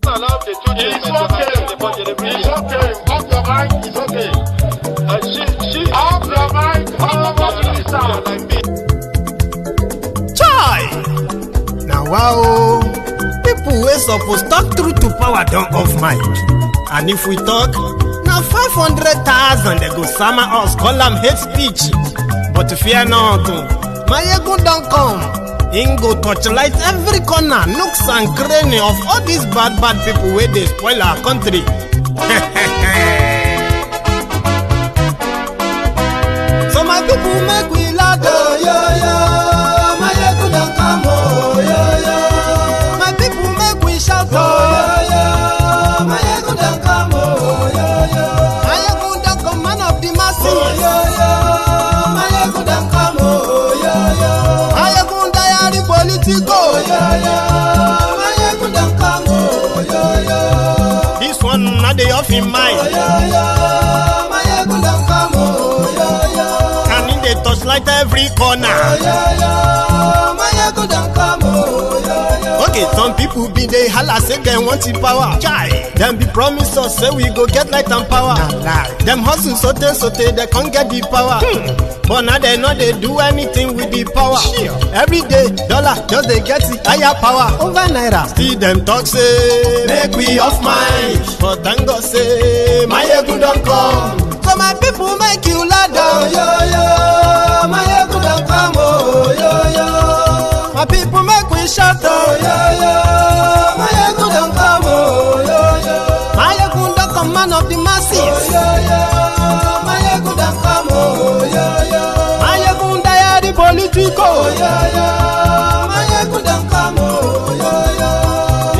allow the children to attend the budget. It's okay. Off your mind. It's okay. She off your mind. Like me. Chai! Now wow, people wey suppose talk truth to power don't off mic. And if we talk, now 500,000 they go sama us, call them hate speech. But fear not, my ego don't come. Ingo torchlight every corner, nooks and cranny of all these bad people where they spoil our country. So my people make we laugh, yo. My ego don't come, yo. My people make we shout, yo. My ego don't come, yo. My ego don't come, man of the masses, yo. My ego don't come, yo. Politico, this one not the off in mind. And in the touchlight every corner. Okay, some people be they holla say they want the power. Chai, them be promise us say we go get light and power. Them hustle sote they can't get the power. But now they know they do anything with the power. Every day, dollar just they get the higher power over naira. Still them talk say make we off mind. But thank God say my ego don't come. So my people make you ladder, yo. My ego don't come, yo. My people make we shout, yo. My ego don't come, yo. My ego don't come, man of the masses, yo. My ego don't come, yo. My ego die the politico, yo. My ego don't come, yo.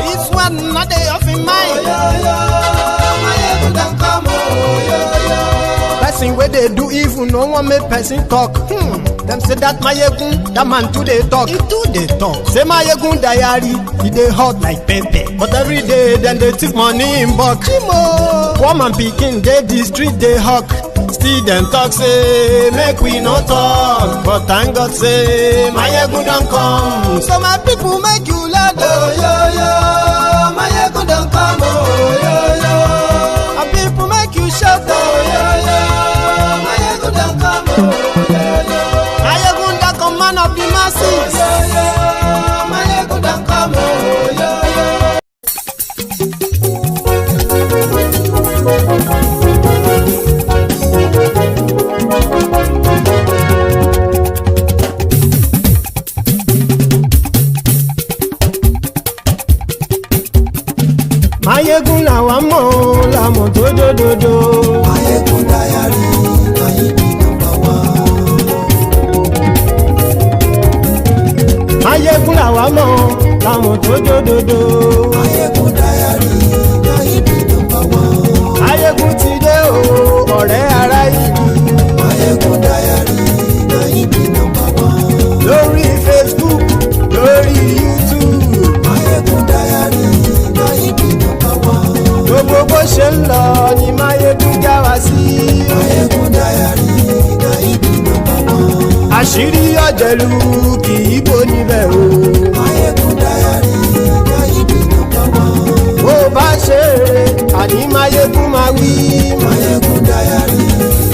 This one not the off in mind, yo. My ego don't come, yo. Person where they do evil, no one make person talk. Them say that my yegun, that man too they talk. He too they talk. Say my yegun diary, he they hot like pepper. But every day then they take money in bulk. Woman picking, they the street they hawk. Still them talk say make we no talk. But thank God say my yegun don't come. So my people make you laugh, yo. My yegun don't come, yo. My people make you shout, yo. My yegun don't come, yo. Man of the masses, my ego don't come, my ego la wamo, la moto do. My ego diary, my Mayegun làwa mọ̀ làwọn tó jódodo. Mayegun diary na ibi nọ́mbà one. Mayegun ti dé o ọ̀rẹ́ ará ìlú. Mayegun diary na ibi nọ́mbà one. Lórí Facebook lórí YouTube. Mayegun diary na ibi nọ́mbà one. Gbogbo bó ṣe ń lọ ni Mayegun já wa sí. Mayegun diary na ibi nọ́mbà one. Àṣírí ọ̀jẹ̀lú kì í bò níbẹ̀ o. Mayegun diary na ibi nọ́mbà one. Bó bá ṣe eré àní Mayegun máa wí. Mayegun diary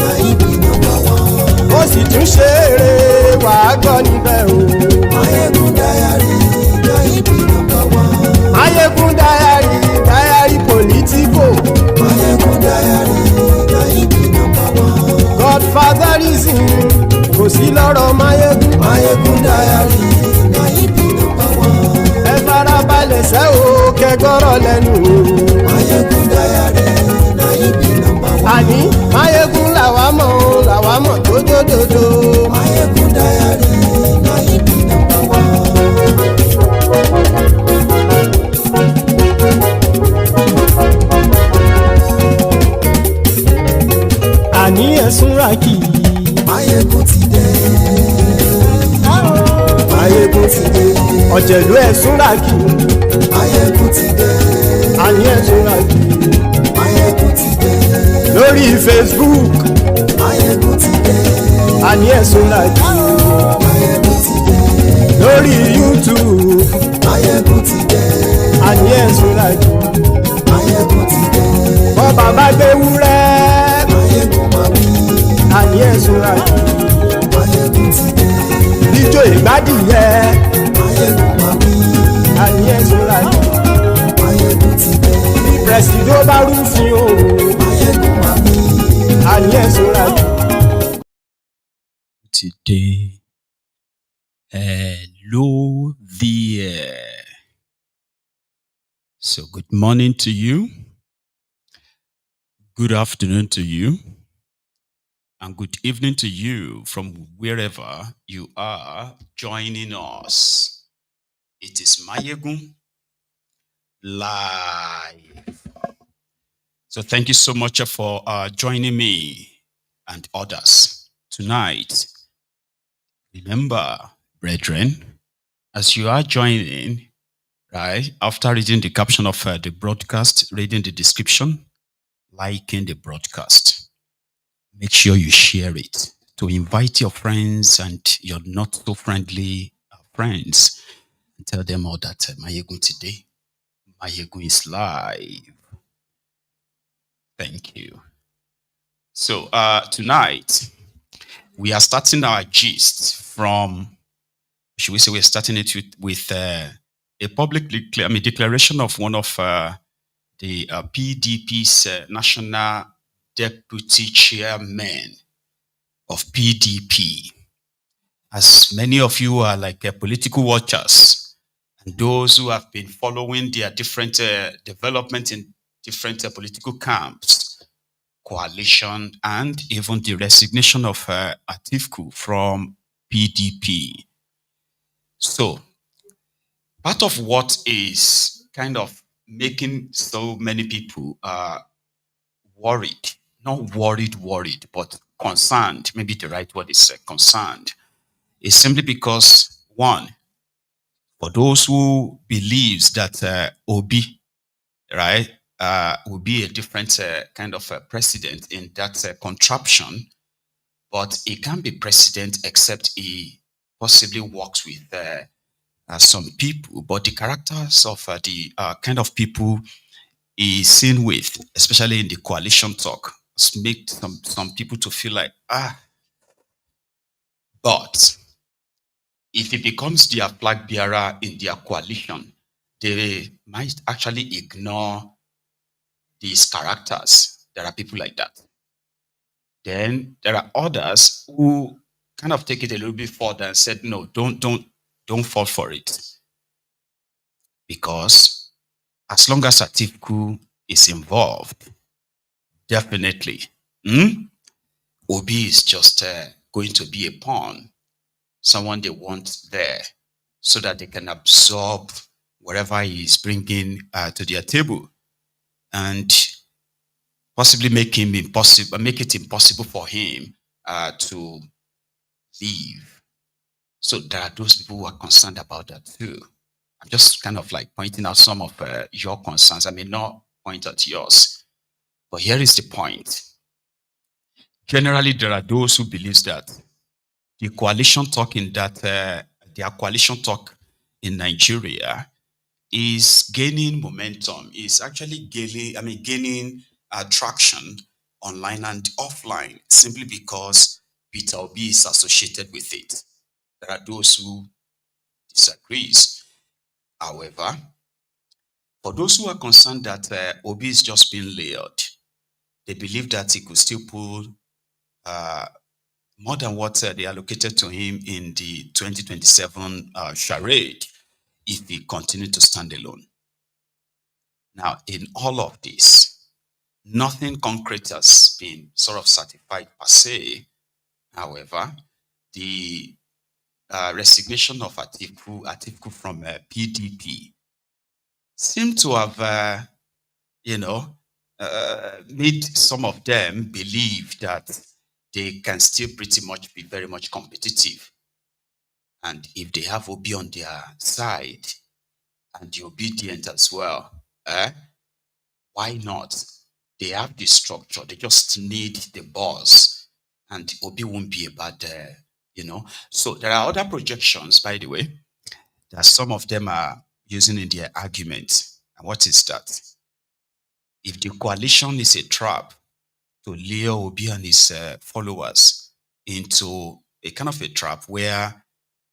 na ibi nọ́mbà one. Ó sì tún ṣe eré wàá gbọ́ níbẹ̀ o. Mayegun diary na ibi nọ́mbà one. Mayegun diary politico. Mayegun diary na ibi nọ́mbà one. Godfatherism kò sí lọ́rọ̀ Mayegun. Mayegun diary na ibi nọ́mbà one. Ẹ farabalẹ̀ sẹ́ o kẹgọ́rọ̀ lẹ́nu o. Mayegun diary na ibi nọ́mbà one. Àní Mayegun làwa mọ̀ tó jódodo. Mayegun diary na ibi nọ́mbà one. Àní ẹ̀sùn ràkì. Mayegun ti dé. Mayegun ti dé. Ọ̀jẹ̀lú ẹ̀sùn ràkì. Mayegun ti dé. Àní ẹ̀sùn ràkì. Mayegun ti dé. Lórí Facebook. Mayegun ti dé. Àní ẹ̀sùn ràkì. Mayegun ti dé. Lórí YouTube. Mayegun ti dé. Àní ẹ̀sùn ràkì. bọ́ bàbá gbé wúrẹ́ àní ẹ̀sùn àjò ijó ìgbádìyẹ àní ẹ̀sùn àjò pẹ̀sìdó bá rúfin o àní ẹ̀sùn àjò. Today, hello there. So good morning to you, good afternoon to you, and good evening to you from wherever you are joining us. It is Mayegun live. So thank you so much for joining me and others tonight. Remember, brethren, as you are joining, right, after reading the caption of the broadcast, reading the description, liking the broadcast, make sure you share it to invite your friends and your not so friendly friends and tell them all that Mayegun today, Mayegun is live. Thank you. So tonight, we are starting our gist from, should we say we're starting it with a public declaration of one of the PDP's national deputy chairman of PDP. As many of you are like political watchers and those who have been following their different development in different political camps, coalition, and even the resignation of Atiku from PDP. So, part of what is kind of making so many people worried, not worried, but concerned, maybe the right word is concerned, is simply because, one, for those who believes that Obi, right, will be a different kind of president in that contraption, but he can't be president except he possibly works with some people. But the characters of the kind of people he's seen with, especially in the coalition talk, make some people to feel like, but if he becomes their flag bearer in their coalition, they might actually ignore these characters. There are people like that. Then there are others who kind of take it a little bit further and said, no, don't fall for it. Because as long as Atiku is involved, definitely, Obi is just going to be a pawn, someone they want there, so that they can absorb whatever he is bringing to their table, and possibly make it impossible for him to leave. So there are those people who are concerned about that too. I'm just kind of like pointing out some of your concerns. I may not point out yours, but here is the point. Generally, there are those who believe that the coalition talk in that their coalition talk in Nigeria is gaining momentum. Is actually gaining traction online and offline, simply because Peter Obi is associated with it. There are those who disagree. However, for those who are concerned that Obi is just being layered, they believe that he could still pull more than what they allocated to him in the 2027 charade if he continued to stand alone. Now, in all of this, nothing concrete has been sort of certified per se. However, the resignation of Atiku from PDP seemed to have, made some of them believe that they can still pretty much be very much competitive. And if they have Obi on their side and the obedient as well, why not? They have the structure. They just need the boss, and Obi won't be a bad, So there are other projections, by the way, that some of them are using in their argument. And what is that? if the coalition is a trap to lure Obi and his followers into a kind of a trap where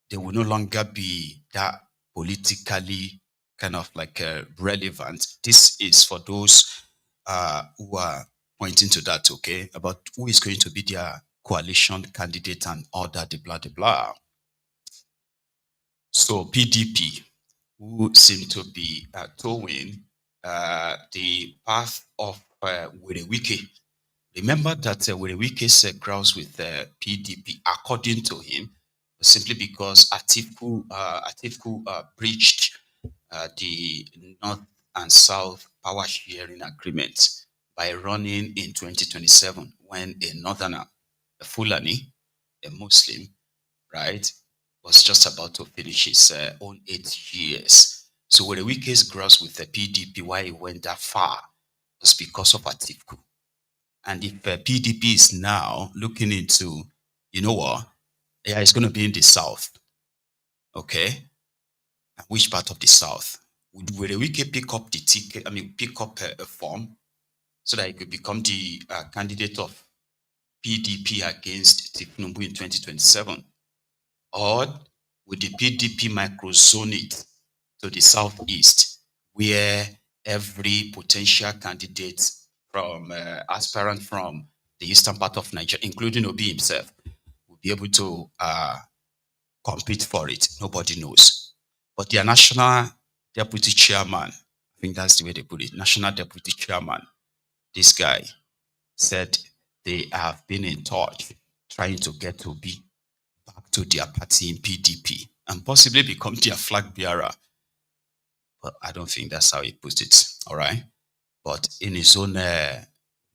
they will no longer be that politically kind of like relevant. This is for those who are pointing to that, okay, about who is going to be their coalition candidate and all that, blah, blah, blah. So PDP, who seem to be towing the path of Wike. Remember that Wike grouse with PDP, according to him, simply because Atiku breached the North and South power sharing agreement by running in 2027 when a northerner, a Fulani, a Muslim, right, was just about to finish his own 8 years. So when the Wike's grouse with the PDP, why he went that far was because of Atiku. And if PDP is now looking into, you know what, yeah, it's going to be in the South, okay? And which part of the South? Would Wike pick up the ticket, pick up a form so that he could become the candidate of PDP against Tinubu in 2027? Or would the PDP microzone it to the southeast, where every potential candidate from aspirant from the eastern part of Nigeria, including Obi himself, will be able to compete for it? Nobody knows. But their national deputy chairman, I think that's the way they put it, national deputy chairman, this guy said they have been in touch trying to get Obi back to their party in PDP and possibly become their flag bearer. But I don't think that's how he put it, all right? But in his own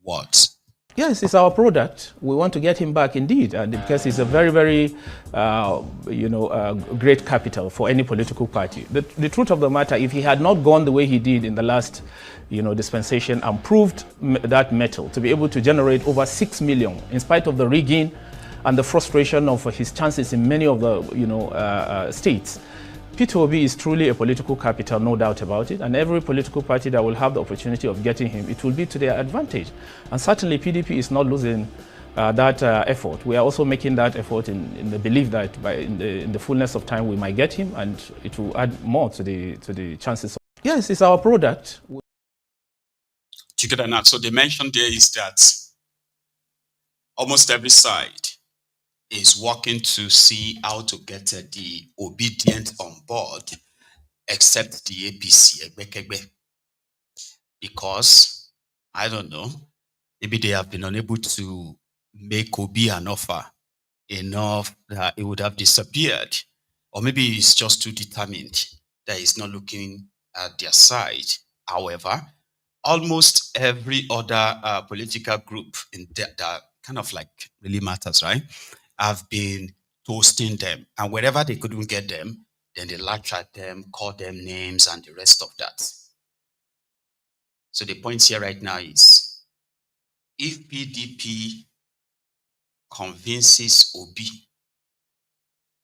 words. Yes, it's our product. We want to get him back indeed, because he's a very, very, great capital for any political party. The truth of the matter, if he had not gone the way he did in the last, dispensation and proved that mettle to be able to generate over 6 million, in spite of the rigging and the frustration of his chances in many of the, states, Peter Obi is truly a political capital, no doubt about it, and every political party that will have the opportunity of getting him, it will be to their advantage. And certainly PDP is not losing that effort. We are also making that effort in the belief that in the fullness of time we might get him, and it will add more to the chances. Yes, it's our product. Together now. So the mention there is that almost every side is working to see how to get the obedient on board, except the APC, because, I don't know, maybe they have been unable to make Obi an offer enough that it would have disappeared. Or maybe he's just too determined that he's not looking at their side. However, almost every other political group in that kind of like really matters, right, have been toasting them. And wherever they couldn't get them, then they latch at them, call them names, and the rest of that. So the point here right now is, if PDP convinces Obi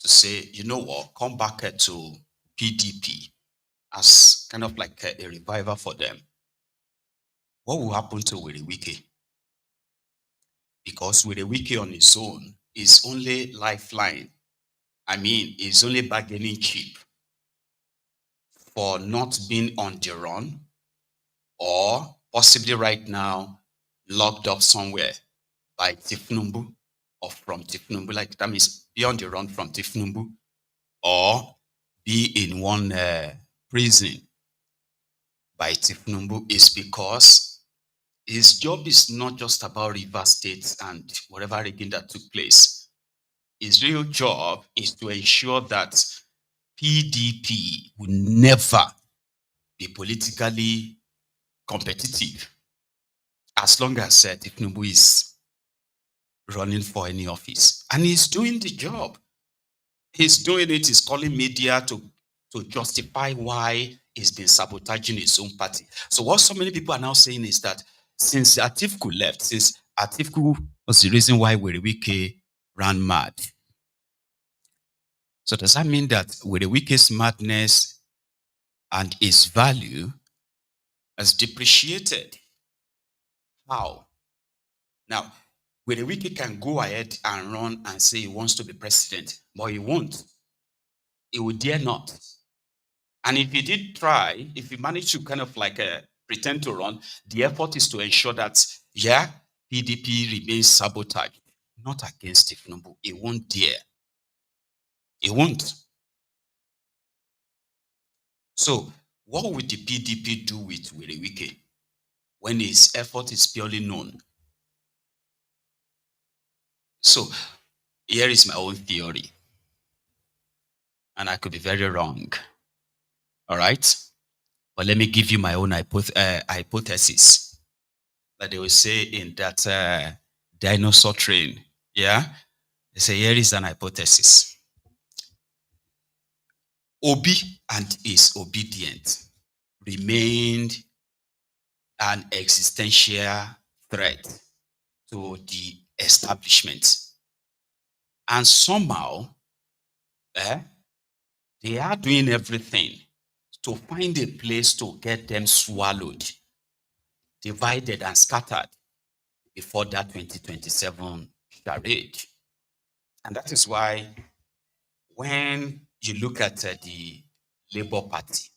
to say, you know what, come back to PDP as kind of like a revival for them, what will happen to Wike? Because Wike on his own is only lifeline. Is only bargaining chip for not being on the run, or possibly right now locked up somewhere by Tifnumbu or from Tifnumbu, like that means be on the run from Tifnumbu, or be in one prison by Tifnumbu, is because his job is not just about River State and whatever rigging that took place. His real job is to ensure that PDP will never be politically competitive as long as Tinubu is running for any office. And he's doing the job. He's doing it. He's calling media to justify why he's been sabotaging his own party. So what so many people are now saying is that since Atiku left, since Atiku was the reason why Wike ran mad. So does that mean that Wike's madness and his value has depreciated? How? Now, Wike can go ahead and run and say he wants to be president, but he won't. He would dare not. And if he did try, if he managed to kind of like pretend to run, the effort is to ensure that, yeah, PDP remains sabotaged. Not against Tinubu. He won't dare. He won't. So, what would the PDP do with Wike when his effort is purely known? So, here is my own theory. And I could be very wrong. All right? But let me give you my own hypothesis. That they will say in that dinosaur train. Yeah? They say, here is an hypothesis. Obi and his obedient remained an existential threat to the establishment. And somehow, they are doing everything to find a place to get them swallowed, divided and scattered before that 2027 charade. And that is why when you look at the Labour Party,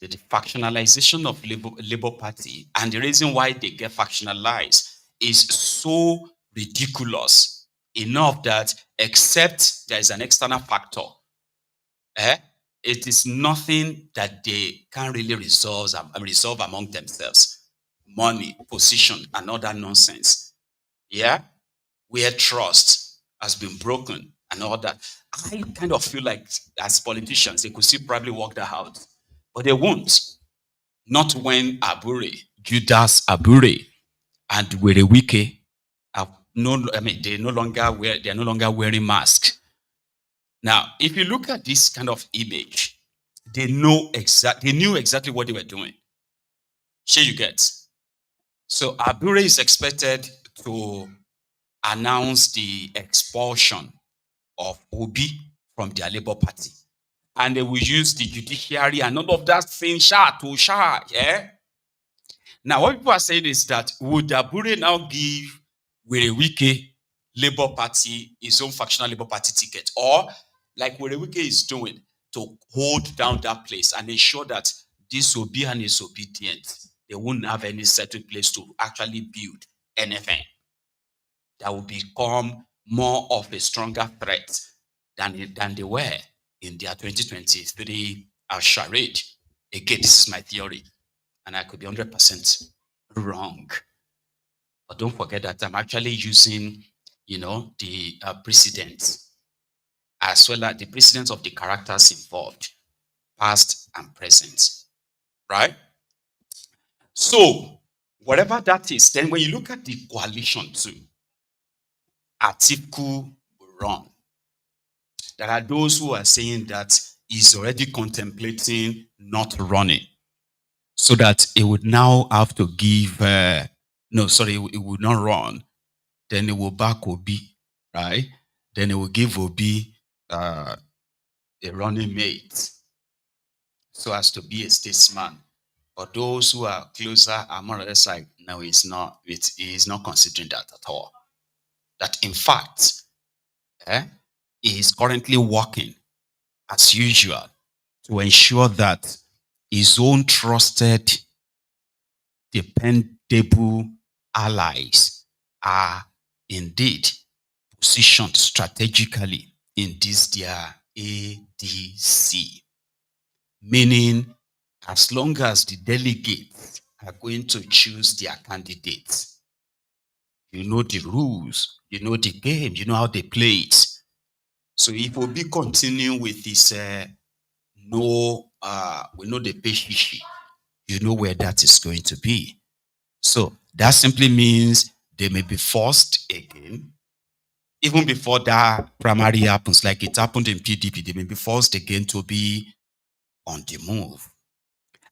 the factionalization of Labour Party, and the reason why they get factionalized is so ridiculous enough that except there is an external factor, it is nothing that they can really resolve among themselves. Money, position, and other nonsense. Yeah? Where trust has been broken and all that. I kind of feel like as politicians, they could still probably work that out. But they won't. Not when Judas Abure and Wike are they're no longer wearing masks. Now, if you look at this kind of image, they knew exactly what they were doing. Sure you get. So Abure is expected to announce the expulsion of Obi from their Labour Party. And they will use the judiciary and all of that thing, yeah? Now, what people are saying is that would Abure now give Wike Labour Party his own factional Labour Party ticket? Or, like Wike is doing, to hold down that place and ensure that this Obi and his obedient, they won't have any certain place to actually build anything that will become more of a stronger threat than they were in their 2023 charade. Again, this is my theory, and I could be 100% wrong. But don't forget that I'm actually using, the precedents, as well as the precedents of the characters involved, past and present, right? So, whatever that is, then when you look at the coalition too, Atiku will run. There are those who are saying that he's already contemplating not running, so that he would now have to give, he would not run. Then he will back Obi, right? Then he will give Obi a running mate, so as to be a statesman. But those who are closer are more or less like, no, he's not. He's not considering that at all. That in fact, he is currently working as usual to ensure that his own trusted, dependable allies are indeed positioned strategically in this their ADC. Meaning, as long as the delegates are going to choose their candidates, you know the rules, you know the game, you know how they play it. So if Obi continue with this, we know the peshishi, you know where that is going to be. So that simply means they may be forced again, even before that primary happens, like it happened in PDP, they may be forced again to be on the move.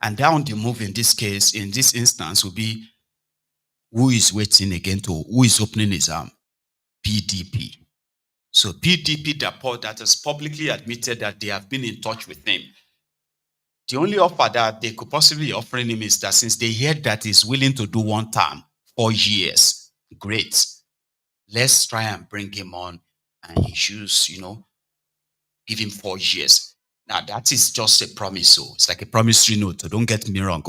And that on the move in this case, in this instance, will be who is waiting again who is opening his arm? PDP. So PDP, that has publicly admitted that they have been in touch with him. The only offer that they could possibly be offering him is that since they heard that he's willing to do one term, 4 years. Great. Let's try and bring him on and use, give him 4 years. Now, that is just a promise. So it's like a promissory note. So don't get me wrong.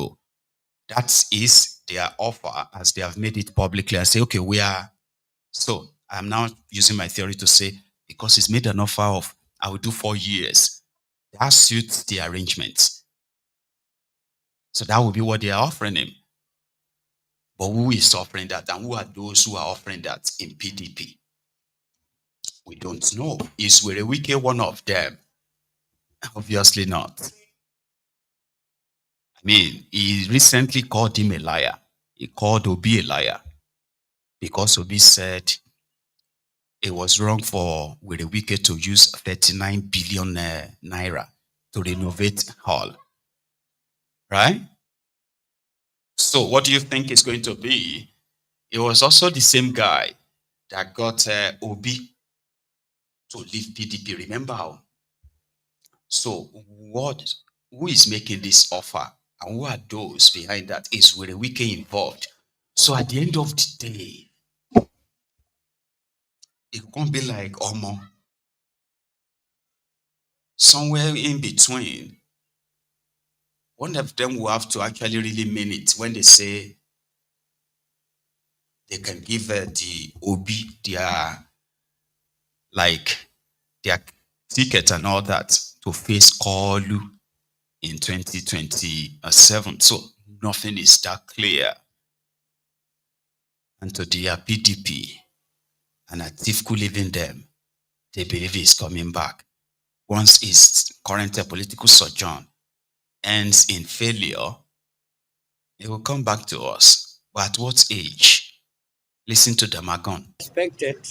That is their offer as they have made it publicly and say, okay, so I'm now using my theory to say, because he's made an offer of, I will do 4 years, that suits the arrangement. So that will be what they are offering him. But who is offering that? And who are those who are offering that in PDP? We don't know. Is Wike one of them? Obviously not. I mean, he recently called him a liar. He called Obi a liar because Obi said it was wrong for Wike to use 39 billion naira to renovate hall. Right? So what do you think is going to be? It was also the same guy that got Obi to leave PDP. Remember how? So who is making this offer? And who are those behind that? Is Wike involved? So at the end of the day, it can't be like Omo. Somewhere in between, one of them will have to actually really mean it when they say they can give the Obi their ticket and all that to face Kolu in 2027. So nothing is that clear. And to the PDP and Atiku leaving them, they believe he's coming back. Once his current political sojourn ends in failure, he will come back to us. But at what age? Listen to Damagon. Expected,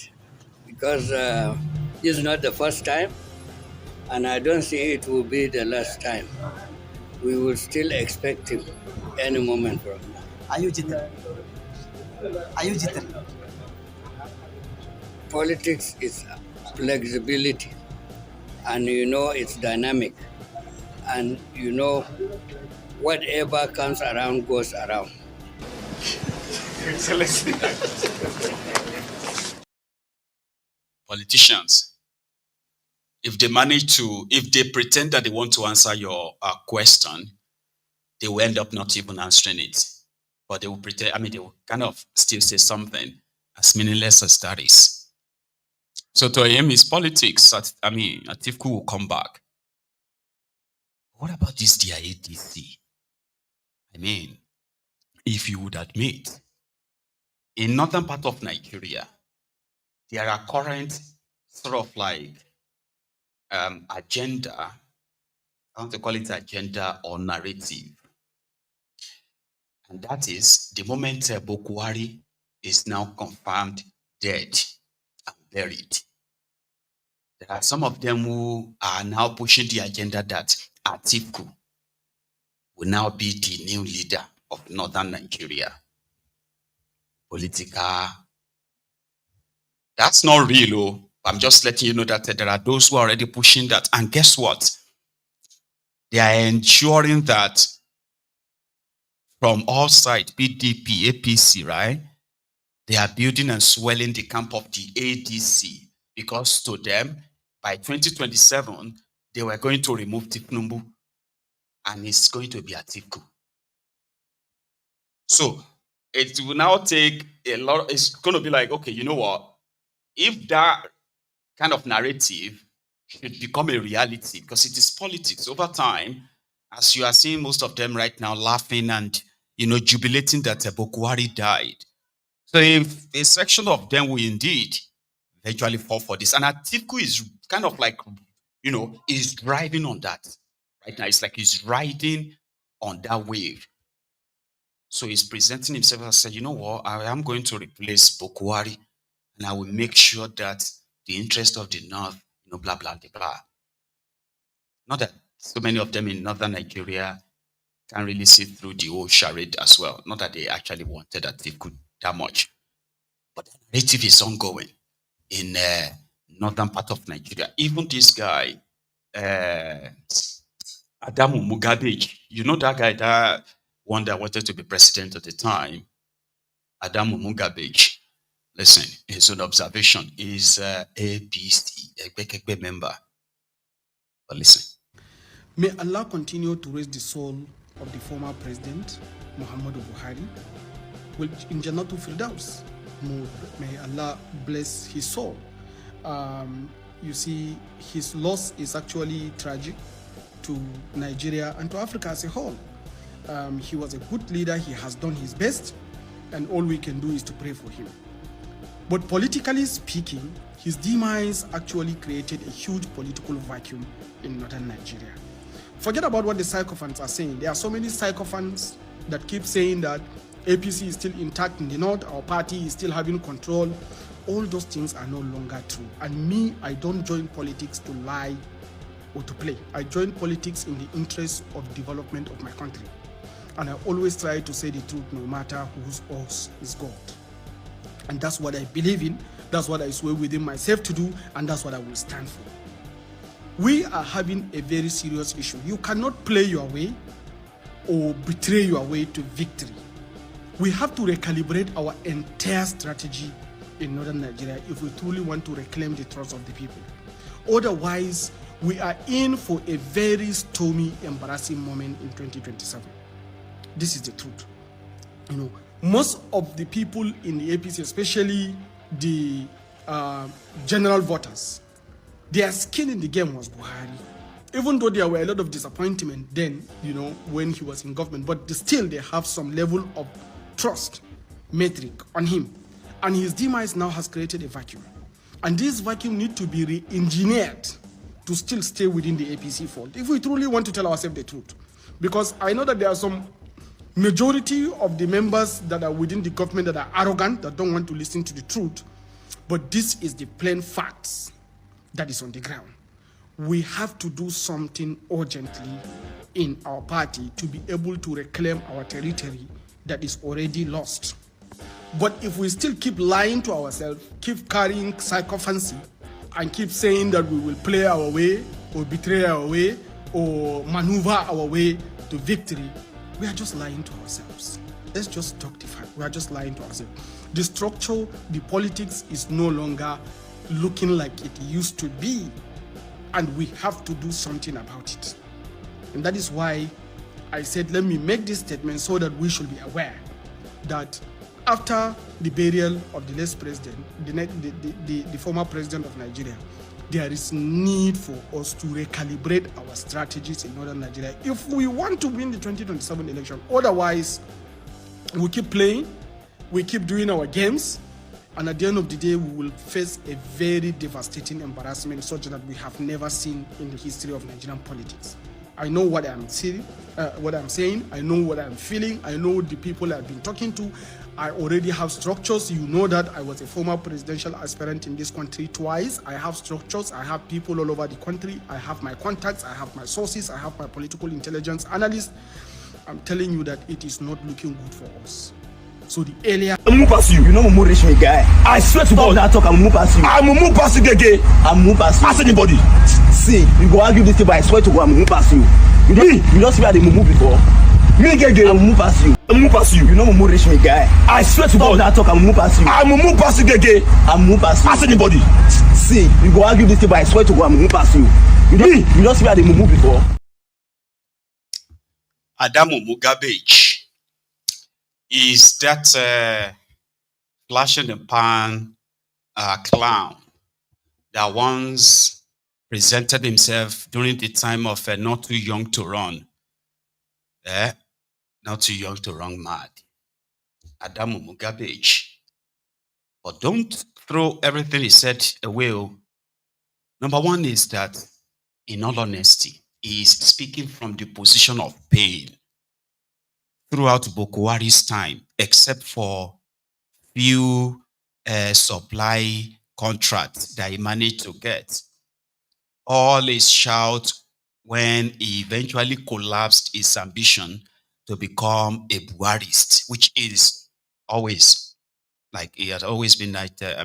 because this is not the first time, and I don't think it will be the last time. We will still expect him any moment from now. Are you jitter? Politics is flexibility, and it's dynamic, and whatever comes around goes around. Politicians, if they pretend that they want to answer your question, they will end up not even answering it. But they will pretend, they will kind of still say something as meaningless as that is. So to him, it's politics. Atiku will come back. What about this their ADC? If you would admit, in northern part of Nigeria, there are current sort of agenda, I want to call it agenda or narrative. And that is the moment Bokwari is now confirmed dead and buried. There are some of them who are now pushing the agenda that Atiku will now be the new leader of northern Nigeria. Political. That's not real. I'm just letting you know that there are those who are already pushing that. And guess what? They are ensuring that from all sides, PDP, APC, right? They are building and swelling the camp of the ADC, because to them, by 2027, they were going to remove Tinubu, and it's going to be Atiku. So it will now take a lot. It's going to be like, okay, you know what? If that kind of narrative should become a reality, because it is politics over time, as you are seeing most of them right now laughing and jubilating that Bokwari died. So if a section of them will indeed eventually fall for this, and Atiku is kind of like, is driving on that right now. It's like he's riding on that wave. So he's presenting himself and said, you know what, I am going to replace Bokwari, and I will make sure that the interest of the North, blah, blah, blah, blah. Not that so many of them in northern Nigeria can really see through the whole charade as well. Not that they actually wanted Atiku that much. But the narrative is ongoing in northern part of Nigeria. Even this guy, Adamu Mugabe, that guy, that one that wanted to be president at the time, Adamu Mugabe, listen, his own observation is APC, a member. But listen. May Allah continue to raise the soul of the former president, Muhammadu Buhari, which in Jannatul Firdaus. May Allah bless his soul. You see, his loss is actually tragic to Nigeria and to Africa as a whole. He was a good leader, he has done his best, and all we can do is to pray for him. But politically speaking, his demise actually created a huge political vacuum in northern Nigeria. Forget about what the sycophants are saying. There are so many sycophants that keep saying that APC is still intact in the north, our party is still having control. All those things are no longer true. And me, I don't join politics to lie or to play. I join politics in the interest of development of my country. And I always try to say the truth no matter whose horse is God. And that's what I believe in, that's what I swear within myself to do, and that's what I will stand for. We are having a very serious issue. You cannot play your way or betray your way to victory. We have to recalibrate our entire strategy in northern Nigeria if we truly want to reclaim the trust of the people. Otherwise, we are in for a very stormy, embarrassing moment in 2027. This is the truth. You know, most of the people in the APC, especially the general voters, their skin in the game was Buhari. Even though there were a lot of disappointment then, you know, when he was in government, but still they have some level of trust metric on him. And his demise now has created a vacuum. And this vacuum needs to be re-engineered to still stay within the APC fold, if we truly want to tell ourselves the truth. Because I know that there are some majority of the members that are within the government that are arrogant, that don't want to listen to the truth. But this is the plain facts that is on the ground. We have to do something urgently in our party to be able to reclaim our territory that is already lost. But if we still keep lying to ourselves, keep carrying psychophancy, and keep saying that we will play our way, or betray our way, or maneuver our way to victory, we are just lying to ourselves. Let's just talk the fact. We are just lying to ourselves. The structure, the politics is no longer looking like it used to be, and we have to do something about it. And that is why I said, let me make this statement so that we should be aware that after the burial of the last president, the former president of Nigeria, there is need for us to recalibrate our strategies in northern Nigeria if we want to win the 2027 election. Otherwise, we keep playing, we keep doing our games, and at the end of the day, we will face a very devastating embarrassment such that we have never seen in the history of Nigerian politics. I know what I'm saying, I know what I'm feeling, I know the people I've been talking to. I already have structures. You know that I was a former presidential aspirant in this country twice. I have structures. I have people all over the country. I have my contacts. I have my sources. I have my political intelligence analysts. I'm telling you that it is not looking good for us. So the earlier I'm move past you. You know I'm rich me guy. I swear to God that talk I'm move past you. I'm move past you again. I'm move past you. Ask anybody. See, you go argue this thing, but I swear to God I'm move past you. You don't see where they move before. Me again. I'm move past you. I'm move past you. You know I'm rich me guy. I swear to God that talk I'm move past you. I'm move past you again. I'm move past you. Ask anybody. See, you go argue this thing, but I swear to God I'm move past you. You don't see where they move before. Adamu Mugabe is that flash in the pan clown that once presented himself during the time of not too young to run. Not too young to run mad. Adamu Mugabe. But don't throw everything he said away. Number one is that, in all honesty, he is speaking from the position of pain throughout Bokwari's time, except for few supply contracts that he managed to get. All his shout when he eventually collapsed his ambition to become a Buharist, which is always, like, he has always been like, a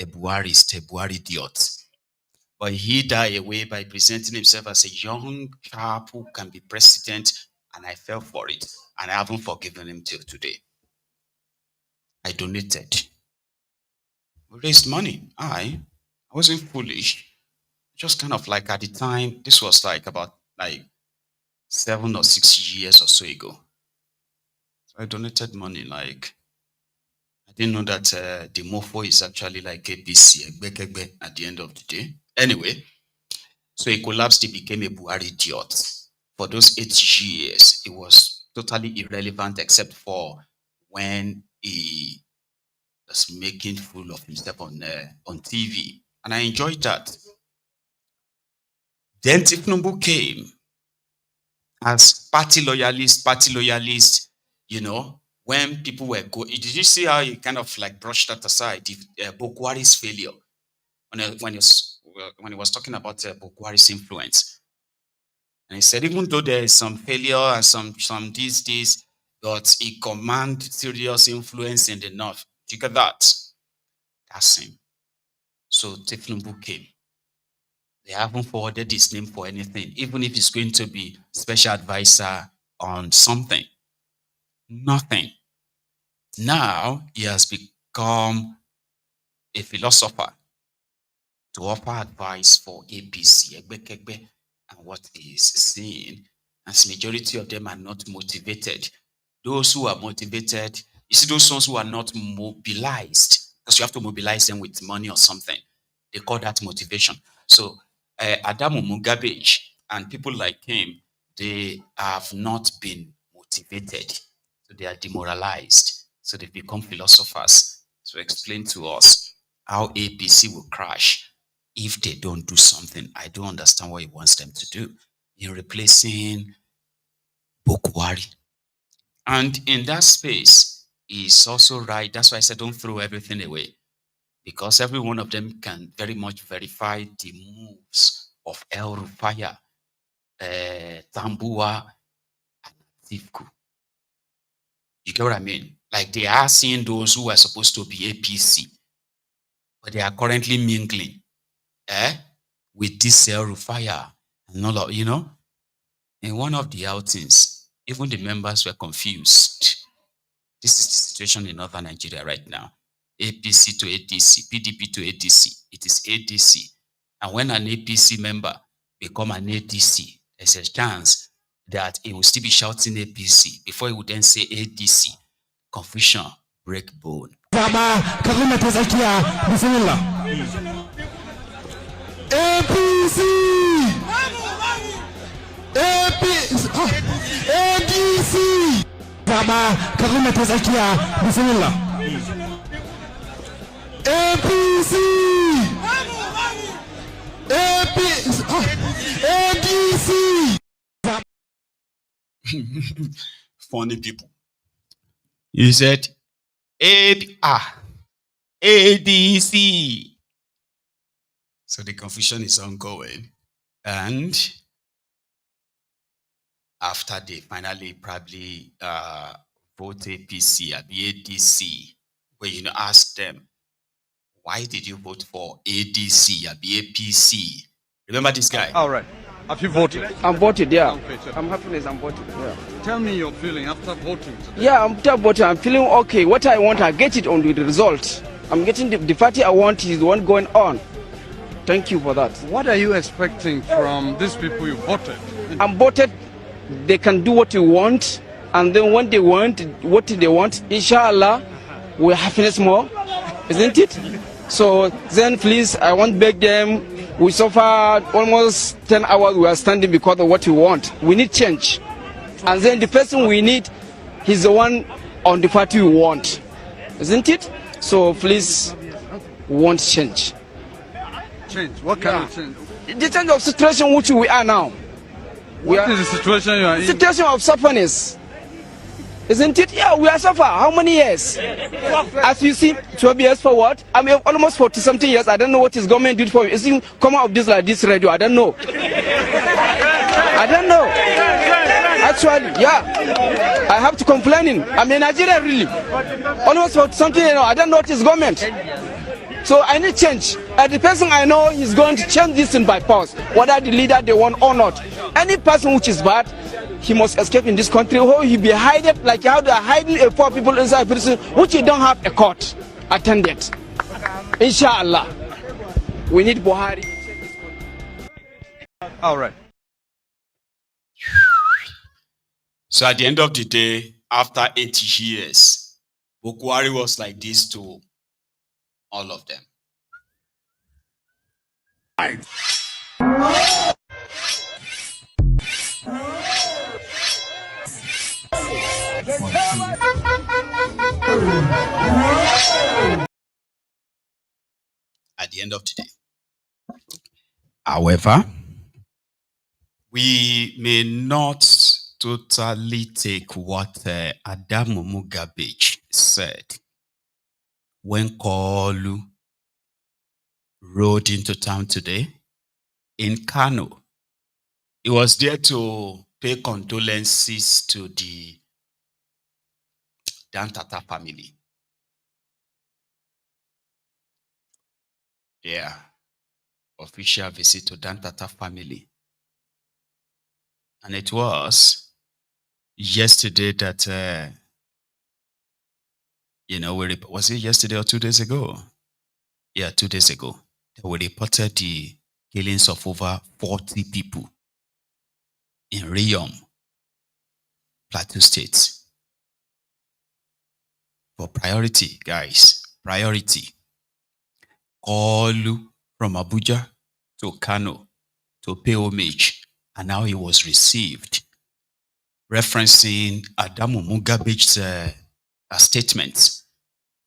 Buharist, a Buhari idiot. But he died away by presenting himself as a young chap who can be president, and I fell for it, and I haven't forgiven him till today. I donated. We raised money. I wasn't foolish. Just kind of like at the time, this was like about like 7 or 6 years or so ago. So I donated money. Like, I didn't know that the mofo is actually like APC at the end of the day. Anyway, so he collapsed. He became a Buhari idiot. For those 8 years, it was totally irrelevant except for when he was making fool of himself on TV. And I enjoyed that. Then Tifnumbu came as party loyalist, you know, when people were going. Did you see how he kind of like brushed that aside? Bokwari's failure when he was talking about Bokwari's influence. And he said, even though there is some failure and some this, but he command serious influence in the north. You get that? That's him. So Tifnumbu came. They haven't forwarded his name for anything, even if he's going to be special advisor on something. Nothing. Now he has become a philosopher to offer advice for APC, and what he is saying. As majority of them are not motivated. Those who are motivated, you see those ones who are not mobilized, because you have to mobilize them with money or something. They call that motivation. So Adamu Mugabe and people like him, they have not been motivated. So they are demoralized. So they become philosophers to explain to us how APC will crash if they don't do something. I don't understand what he wants them to do in replacing Bokwari. And in that space, he's also right. That's why I said don't throw everything away. Because every one of them can very much verify the moves of El Rufaya, Tambua, and Atiku. You get what I mean? Like they are seeing those who are supposed to be APC, but they are currently mingling with this El Rufaya and all of, you know. In one of the outings, even the members were confused. This is the situation in northern Nigeria right now. APC to ADC, PDP to ADC. It is ADC. And when an APC member become an ADC, there's a chance that he will still be shouting APC before he would then say ADC. Confusion, break bone. APC! ADC! APC! ADC! Funny people. You said ADC. So the confusion is ongoing. And after they finally probably vote APC at the ADC, where you know ask them, why did you vote for ADC at the APC? Remember this guy? All right. Have you voted? I'm voted, yeah. Okay, I'm happy I'm voted, yeah. Tell me your feeling after voting today. Yeah, after voting, I'm feeling okay. What I want, I get it on with the result. I'm getting the party I want is the one going on. Thank you for that. What are you expecting from these people you voted? I'm voted, they can do what you want, and then when they want, what they want, inshallah, we'll happiness more, isn't it? So then please, I want to beg them. We suffered almost 10 hours we are standing because of what we want. We need change. And then the person we need, he's the one on the party we want. Isn't it? So please, we want change. Change? What kind of change? The change of situation which we are now. What is the situation you are in? Situation of sufferness. Isn't it? Yeah, we are suffer. How many years? As you see, 12 years forward, I mean almost 40-something years. I don't know what is government did for you. Is it come out of this like this radio? I don't know. I don't know. Actually, yeah. I have to complain. I'm in Nigeria really. Almost 40-something, you know, I don't know what is government. So I need change. And the person I know is going to change this thing by force, whether the leader they want or not. Any person which is bad, he must escape in this country, or he be hidden like how they are hiding a poor people inside prison, which you don't have a court attendant. Inshallah, we need Buhari. All right. So at the end of the day, after 80 years, Buhari was like this to all of them. At the end of the day. However, we may not totally take what Adamu Mugabe said when Kolu rode into town today in Kano. He was there to pay condolences to the Dantata family. Yeah. Official visit to Dantata family. And it was yesterday that, was it yesterday or 2 days ago? Yeah, 2 days ago. That we reported the killings of over 40 people in Riyom, Plateau State. For priority, guys, priority. All from Abuja to Kano to pay homage, and how he was received, referencing Adamu Mugabe's statements.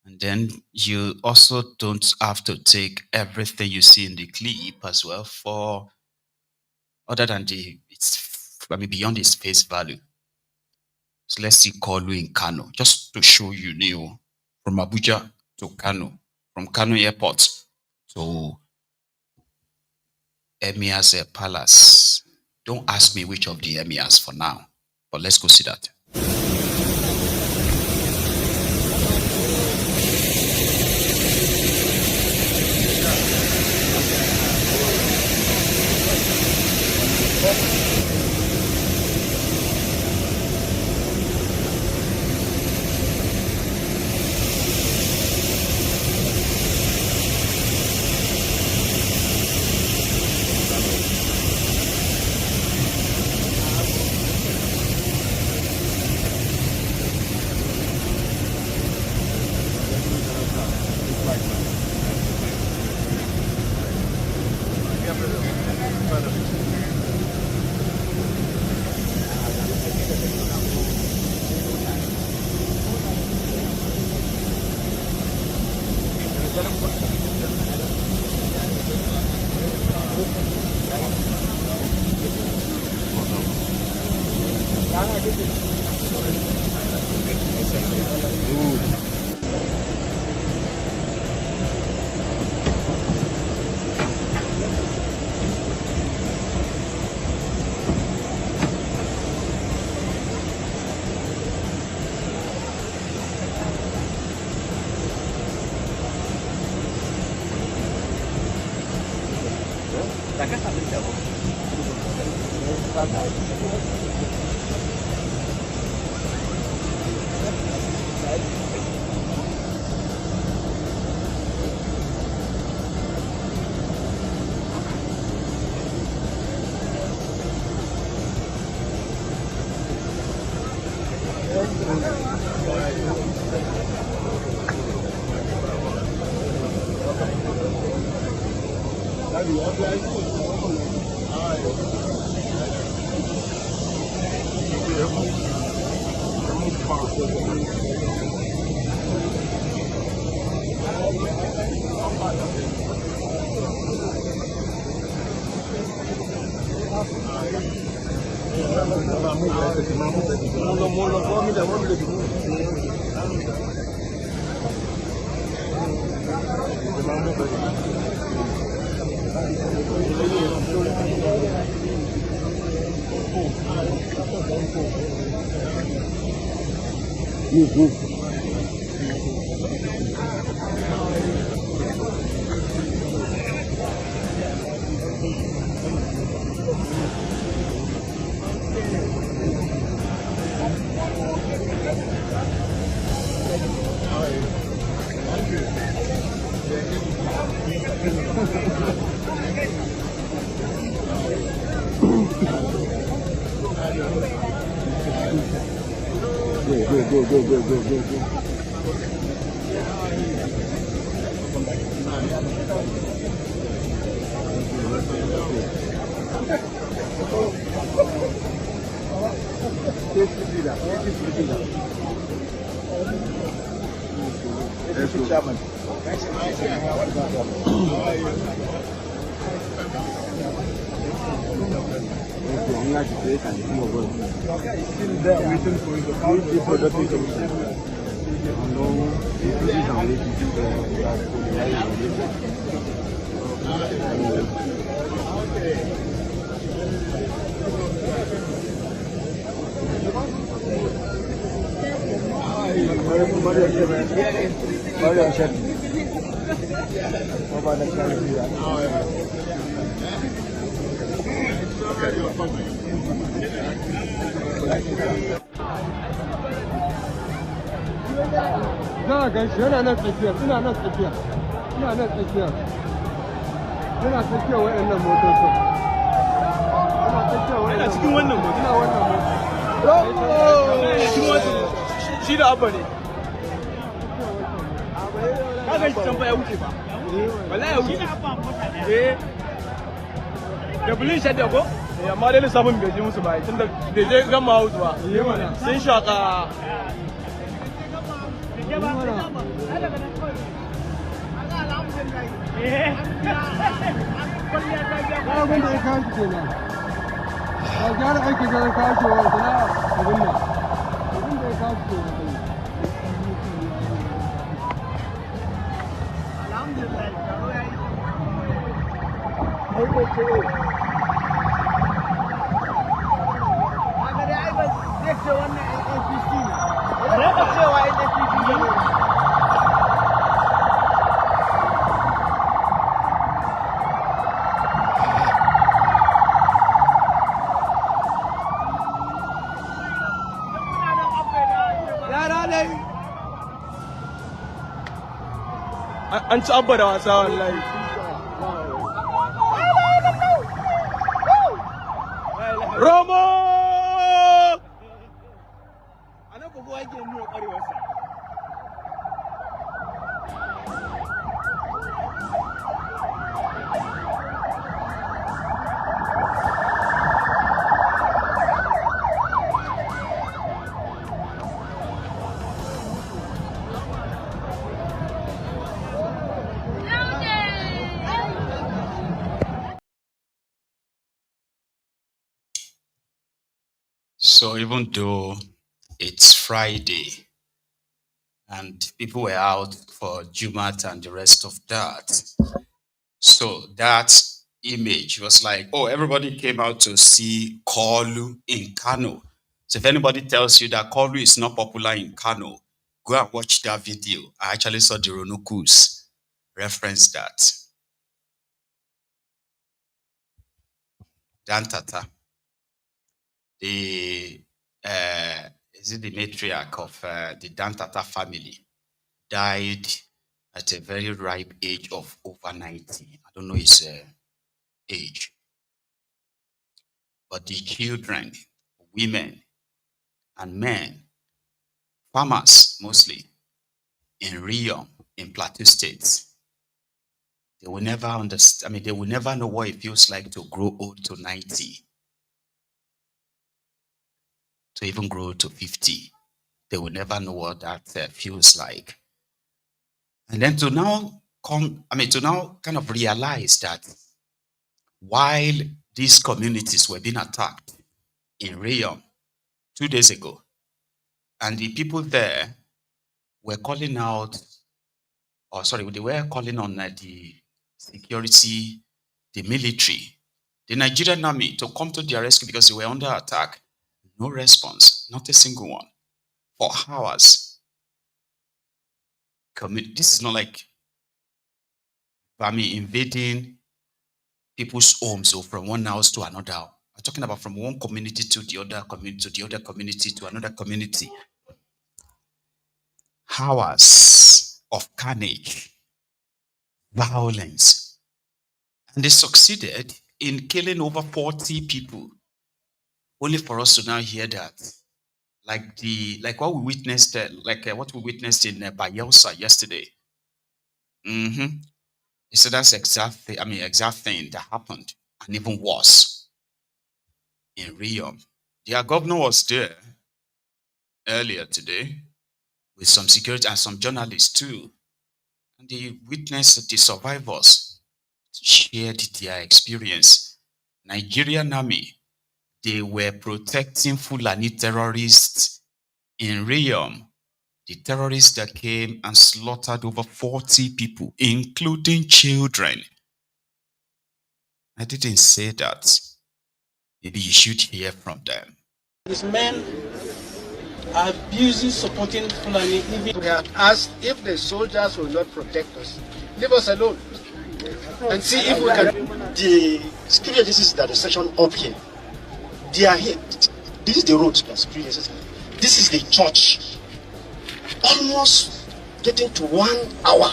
And then you also don't have to take everything you see in the clip as well for other than beyond its face value. So let's see Kolu in Kano, just to show you, from Abuja to Kano, from Kano Airport to Emir's Palace. Don't ask me which of the Emirs for now, but let's go see that. Za a gan shi yana nan tsakiya, ina nan tsakiya, ina nan tsakiya, yana tsakiya waɗannan motocin. Yana cikin wannan mota. Ina wannan mota. Shi da abba ne. Ka gan shi can fa ya wuce ba. Wallahi ya wuce. Da bulin shadda ko? Amma dai lissafin bai je musu ba, tunda bai je gama hausu ba. Sun shaka. An ci abba da wasa wallahi. Romo! Ana bugu ake nuna kwarewarsa. So even though it's Friday and people were out for Jumat and the rest of that, so that image was like, oh, everybody came out to see Kolu in Kano. So if anybody tells you that Kolu is not popular in Kano, go and watch that video. I actually saw the Ronukus reference that. Dan Tata, the is it the matriarch of the Dan Tata family, died at a very ripe age of over 90. I don't know his age. But the children, women, and men, farmers mostly, in Riom, in Plateau State, they will never understand. I mean, they will never know what it feels like to grow old to 90. To even grow to 50. They will never know what that feels like. And then to now kind of realize that while these communities were being attacked in Riom 2 days ago, and the people there were calling out, they were calling on the security, the military, the Nigerian army to come to their rescue because they were under attack. No response, not a single one, for hours. This is not like Bami invading people's homes or from one house to another. I'm talking about from one community to the other community, to the other community, to another community. Hours of carnage, violence. And they succeeded in killing over 40 people. Only for us to now hear that like what we witnessed, what we witnessed in Bayelsa yesterday. So that's exact thing that happened, and even worse in Rio. Their governor was there earlier today with some security and some journalists too, and they witnessed the survivors shared their experience. Nigerian army, they were protecting Fulani terrorists in Rio. The terrorists that came and slaughtered over 40 people, including children. I didn't say that. Maybe you should hear from them. These men are busy supporting Fulani. Even We have asked if the soldiers will not protect us, leave us alone and see if we can. The security agencies that are section up here, they are here. This is the road. This is the church. Almost getting to 1 hour,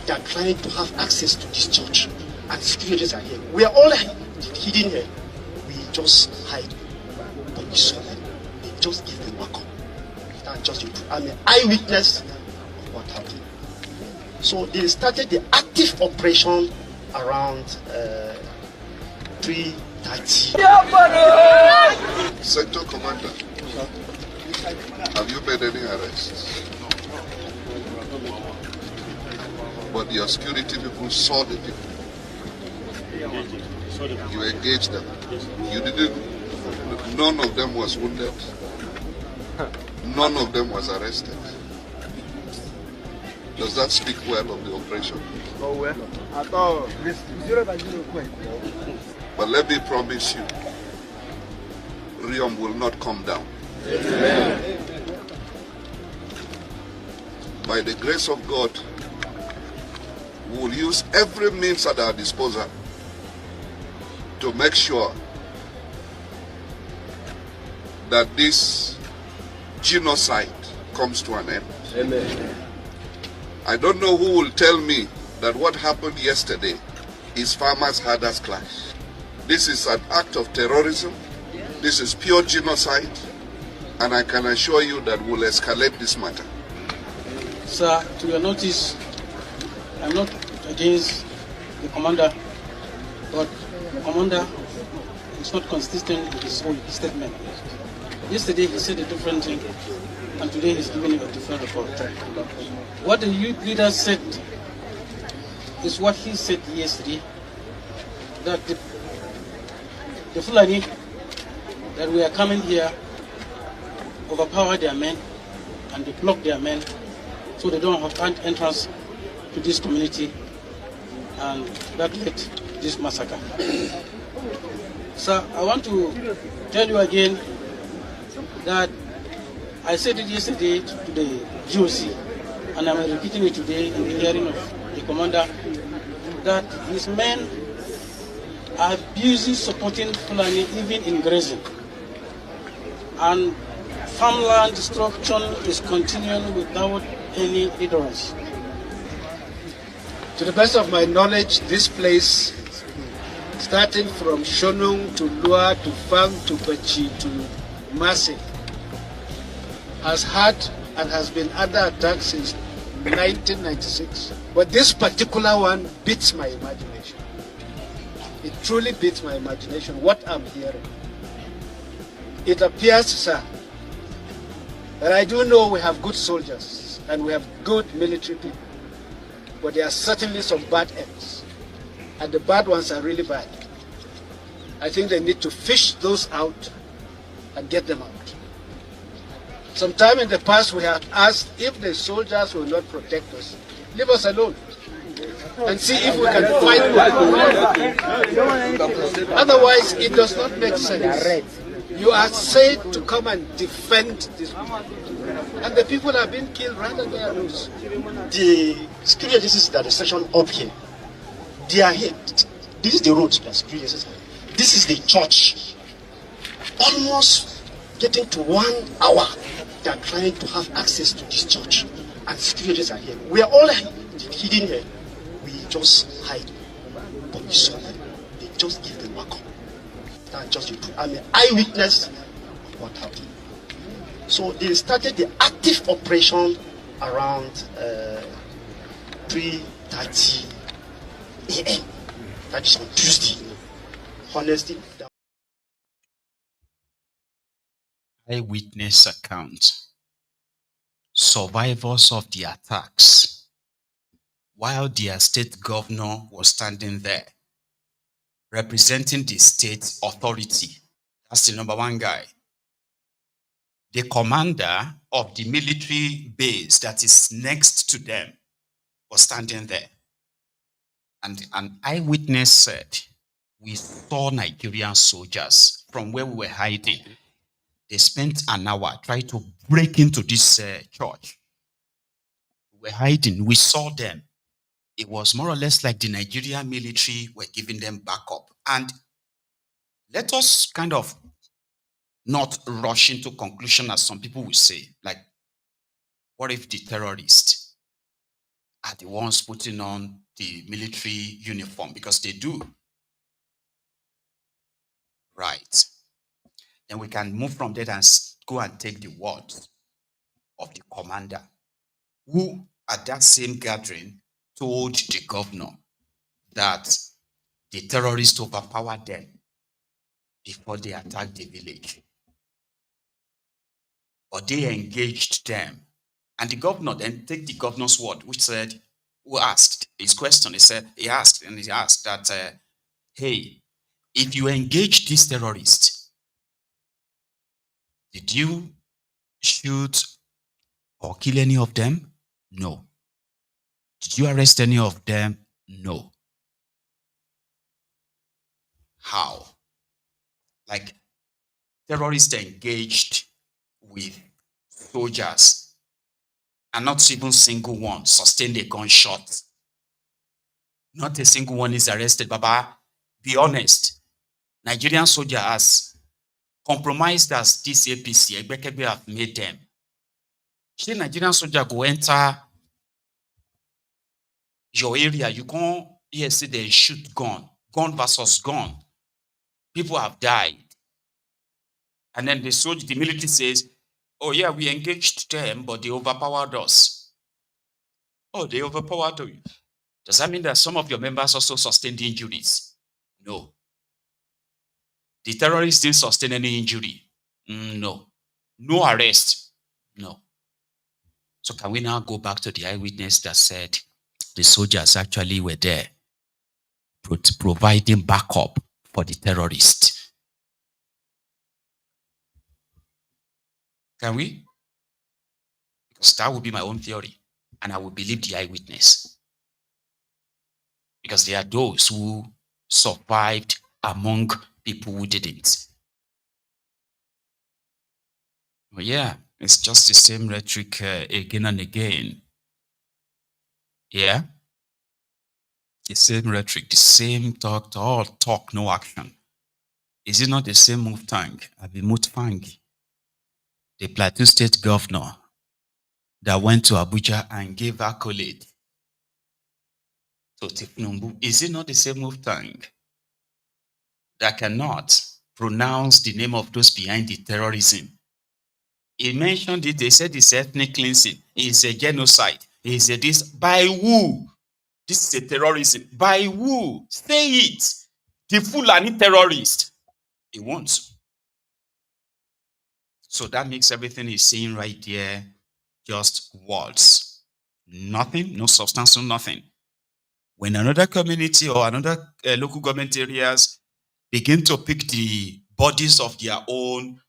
they are trying to have access to this church, and security agents are here. We are all hidden here. We just hide, but we saw them. They just give them back up. That's just the truth. I'm an eyewitness of what happened. So they started the active operation around 3:30. Sector commander, have you made any arrests? But your security people saw the people. You engaged them. You didn't. None of them was wounded. None of them was arrested. Does that speak well of the operation? Oh well, at all. But let me promise you, Riom will not come down. Amen. By the grace of God, we will use every means at our disposal to make sure that this genocide comes to an end. Amen. I don't know who will tell me that what happened yesterday is farmers' herders clash. This is an act of terrorism. This is pure genocide. And I can assure you that we'll escalate this matter. Sir, to your notice, I'm not against the commander, but the commander is not consistent with his whole statement. Yesterday he said a different thing, and today he's giving a different report. What the youth leader said is what he said yesterday, that the Fulani that we are coming here overpower their men and they block their men so they don't have entrance to this community, and that led to this massacre. Sir, I want to tell you again that I said it yesterday to the GOC, and I'm repeating it today in the hearing of the commander, that his men are busy supporting Fulani even in grazing. And farmland destruction is continuing without any hindrance. To the best of my knowledge, this place, starting from Shonung to Lua to Fang to Bachi to Masi, has had and has been under attack since 1996. But this particular one beats my imagination. It truly beats my imagination, what I'm hearing. It appears, sir, that I do know we have good soldiers and we have good military people, but there are certainly some bad eggs, and the bad ones are really bad. I think they need to fish those out and get them out. Sometime in the past we have asked if the soldiers will not protect us, leave us alone and see if we can fight one. Otherwise it does not make sense. You are said to come and defend this people, and the people are being killed right on their nose. The security agencies that are section up here, they are here. This is the road. This is the church. Almost getting to 1 hour, they are trying to have access to this church, and security agents are here. We are all hidden here. We just hide, but we saw them. They just give them back up. That's just the truth. I'm an eyewitness of what happened. So they started the active operation around 3:30 a.m. That is on Tuesday. Honestly. Eyewitness account. Survivors of the attacks, while their state governor was standing there, representing the state authority. That's the number one guy. The commander of the military base that is next to them was standing there. And an eyewitness said, we saw Nigerian soldiers from where we were hiding. They spent an hour trying to break into this church. We were hiding. We saw them. It was more or less like the Nigerian military were giving them backup. And let us kind of not rush into conclusion, as some people will say, like, what if the terrorists are the ones putting on the military uniform? Because they do. Right. Then we can move from there and go and take the word of the commander, who at that same gathering told the governor that the terrorists overpowered them before they attacked the village. But they engaged them. And the governor then take the governor's word, which said, who asked his question, he asked that, hey, if you engage these terrorists, did you shoot or kill any of them? No. Did you arrest any of them? No. How? Like, terrorists engaged with soldiers, and not even single one sustained a gunshot. Not a single one is arrested. Baba, be honest. Nigerian soldiers, compromised as this APC, Egbekebe have made them. Should Nigerian soldier go enter your area, you can't see they shoot gun versus gun. People have died. And then the military says, oh yeah, we engaged them, but they overpowered us. Oh, they overpowered you. Does that mean that some of your members also sustained injuries? No. The terrorists didn't sustain any injury? No. No arrest? No. So can we now go back to the eyewitness that said the soldiers actually were there providing backup for the terrorists? Can we? Because that would be my own theory. And I would believe the eyewitness. Because there are those who survived among people who didn't. Well, yeah, it's just the same rhetoric again and again. Yeah? The same rhetoric, the same talk, all talk, no action. Is it not the same move tank? Abimutfang, the Plateau State governor that went to Abuja and gave accolade to Tifnumbu. Is it not the same move tank that cannot pronounce the name of those behind the terrorism? He mentioned it, they said it's ethnic cleansing, it's a genocide, it's a this. By who? This is a terrorism. By who? Say it. The Fulani terrorist. He won't. So that makes everything he's saying right there just words. Nothing, no substance, no nothing. When another community or another local government areas begin to pick the bodies of their own,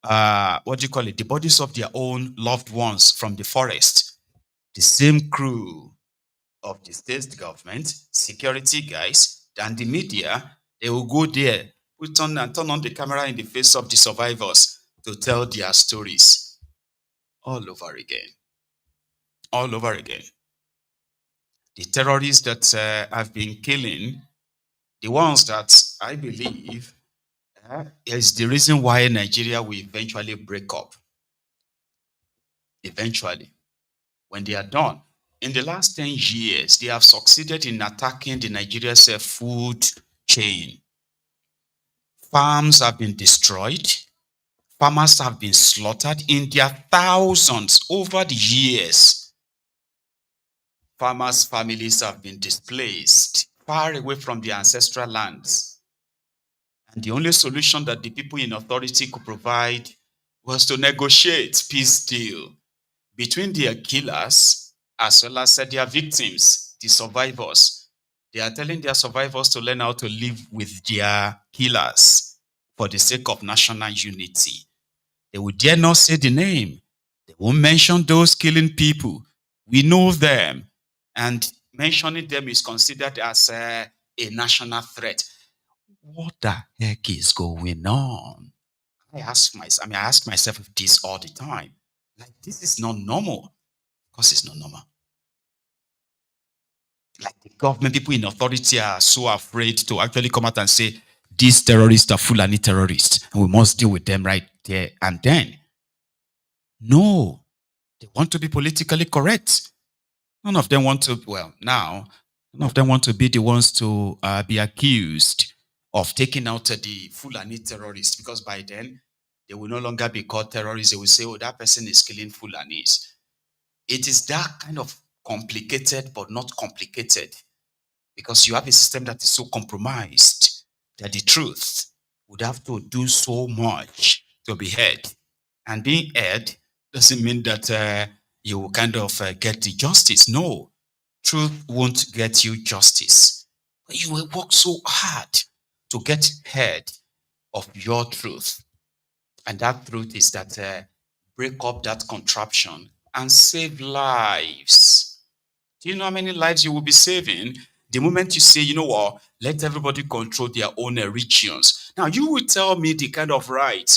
the bodies of their own loved ones from the forest, the same crew of the state government, security guys, and the media, they will go there, turn on the camera in the face of the survivors to tell their stories all over again. All over again. The terrorists that have been killing, the ones that I believe is the reason why Nigeria will eventually break up. Eventually. When they are done. In the last 10 years, they have succeeded in attacking the Nigeria's food chain. Farms have been destroyed. Farmers have been slaughtered in their thousands over the years. Farmers' families have been displaced far away from their ancestral lands. And the only solution that the people in authority could provide was to negotiate peace deal between their killers as well as their victims, the survivors. They are telling their survivors to learn how to live with their killers for the sake of national unity. They will dare not say the name. They won't mention those killing people. We know them. And mentioning them is considered as a national threat. What the heck is going on? I ask myself this all the time. Like, this is not normal. Of course, it's not normal. Like, the government people in authority are so afraid to actually come out and say, these terrorists are Fulani terrorists, and we must deal with them right there and then. No, they want to be politically correct. None of them want to, none of them want to be the ones to be accused of taking out the Fulani terrorists, because by then, they will no longer be called terrorists. They will say, oh, that person is killing Fulanis. It is that kind of complicated, but not complicated, because you have a system that is so compromised that the truth would have to do so much to be heard. And being heard doesn't mean that you will kind of get the justice. No, truth won't get you justice. But you will work so hard to get heard of your truth. And that truth is that break up that contraption and save lives. Do you know how many lives you will be saving the moment you say, you know what, let everybody control their own regions? Now, you will tell me the kind of right,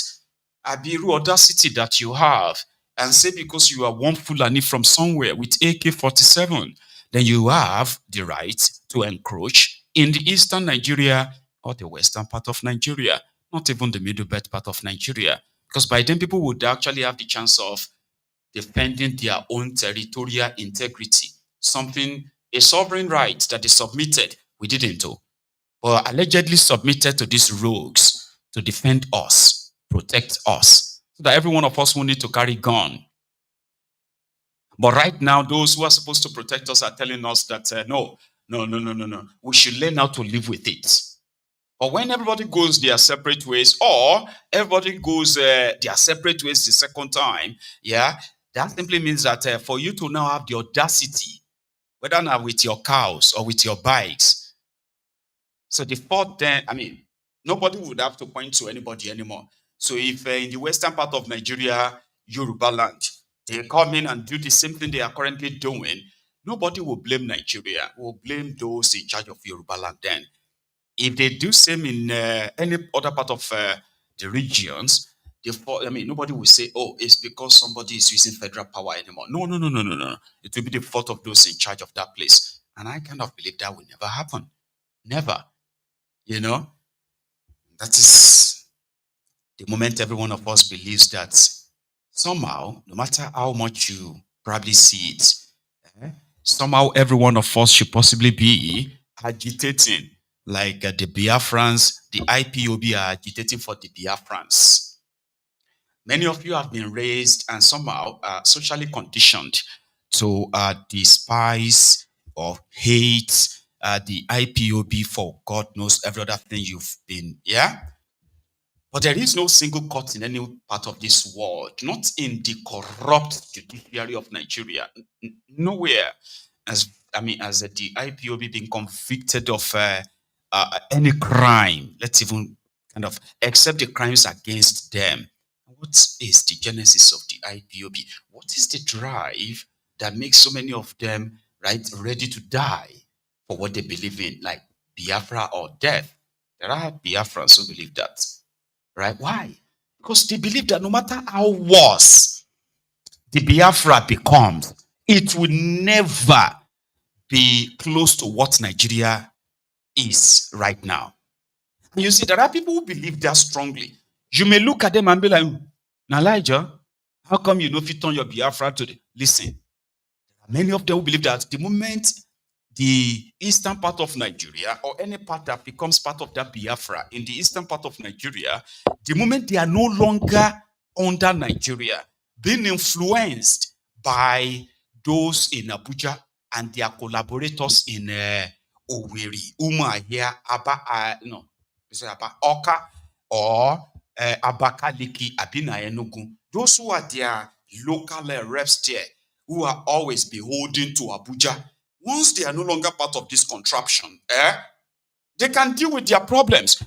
abiru audacity that you have, and say because you are one Fulani from somewhere with AK-47, then you have the right to encroach in the eastern Nigeria or the western part of Nigeria, not even the middle belt part of Nigeria. Because by then people would actually have the chance of defending their own territorial integrity, a sovereign right that is submitted, we didn't do, or allegedly submitted to these rogues to defend us, protect us, so that every one of us will need to carry gun. But right now, those who are supposed to protect us are telling us that no, we should learn how to live with it. But when everybody goes their separate ways, or everybody goes their separate ways the second time, that simply means that for you to now have the audacity, whether now with your cows or with your bikes. So the fourth then, nobody would have to point to anybody anymore. So if in the western part of Nigeria, Yoruba land, they come in and do the same thing they are currently doing, nobody will blame Nigeria. We'll blame those in charge of Yoruba land then. If they do same in any other part of the regions, nobody will say, oh, it's because somebody is using federal power anymore. No. It will be the fault of those in charge of that place. And I kind of believe that will never happen. Never. That is the moment every one of us believes that somehow, no matter how much you probably see it, somehow every one of us should possibly be agitating. Like the Biafrans, the IPOB are agitating for the Biafrans. Many of you have been raised and somehow socially conditioned to despise or hate the IPOB for God knows every other thing you've been, But there is no single court in any part of this world, not in the corrupt judiciary of Nigeria, nowhere. As the IPOB being convicted of any crime, let's even kind of accept the crimes against them. What is the genesis of the IPOB? What is the drive that makes so many of them ready to die for what they believe in, like Biafra or death? There are Biafrans who believe that, right? Why? Because they believe that no matter how worse the Biafra becomes, it will never be close to what Nigeria is right now. And you see, there are people who believe that strongly. You may look at them and be like, Elijah, how come you know if you turn your Biafra to listen? Many of them who believe that the moment the eastern part of Nigeria or any part that becomes part of that Biafra in the eastern part of Nigeria, the moment they are no longer under Nigeria, being influenced by those in Abuja and their collaborators in Owerri, Umuahia, Oka, or Abakaliki, Abina Enugu. Those who are their local reps there, who are always beholden to Abuja, once they are no longer part of this contraption, they can deal with their problems.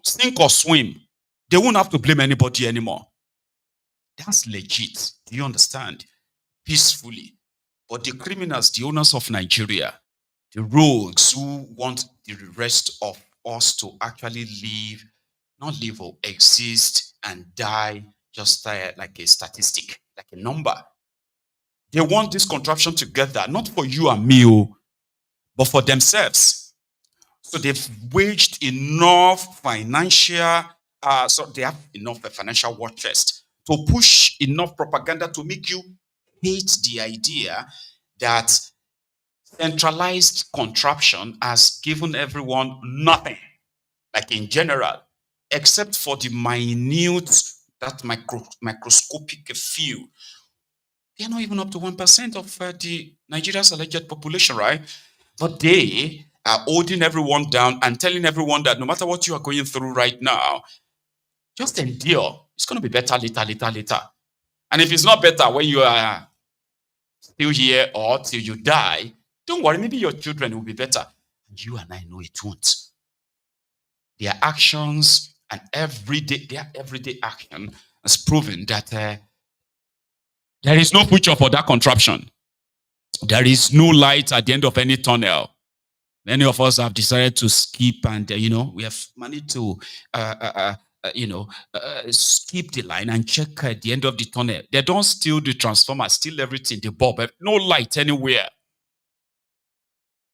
Sink or swim. They won't have to blame anybody anymore. That's legit. Do you understand? Peacefully. But the criminals, the owners of Nigeria, the rogues who want the rest of us to actually live, not live or exist and die just like a statistic, like a number. They want this contraption together, not for you and me, but for themselves. So they've waged enough financial, they have enough financial war chest to push enough propaganda to make you hate the idea that centralized contraption has given everyone nothing, like in general, except for the minute, that microscopic few. They're not even up to 1% of the Nigeria's alleged population, right? But they are holding everyone down and telling everyone that no matter what you are going through right now, just endure. It's going to be better later. And if it's not better when you are still here or till you die, don't worry, maybe your children will be better. You and I know it won't. Their actions and their everyday action has proven that there is no future for that contraption. There is no light at the end of any tunnel. Many of us have decided to skip and, we have managed to, skip the line and check at the end of the tunnel. They don't steal the transformer, steal everything, the bulb, no light anywhere.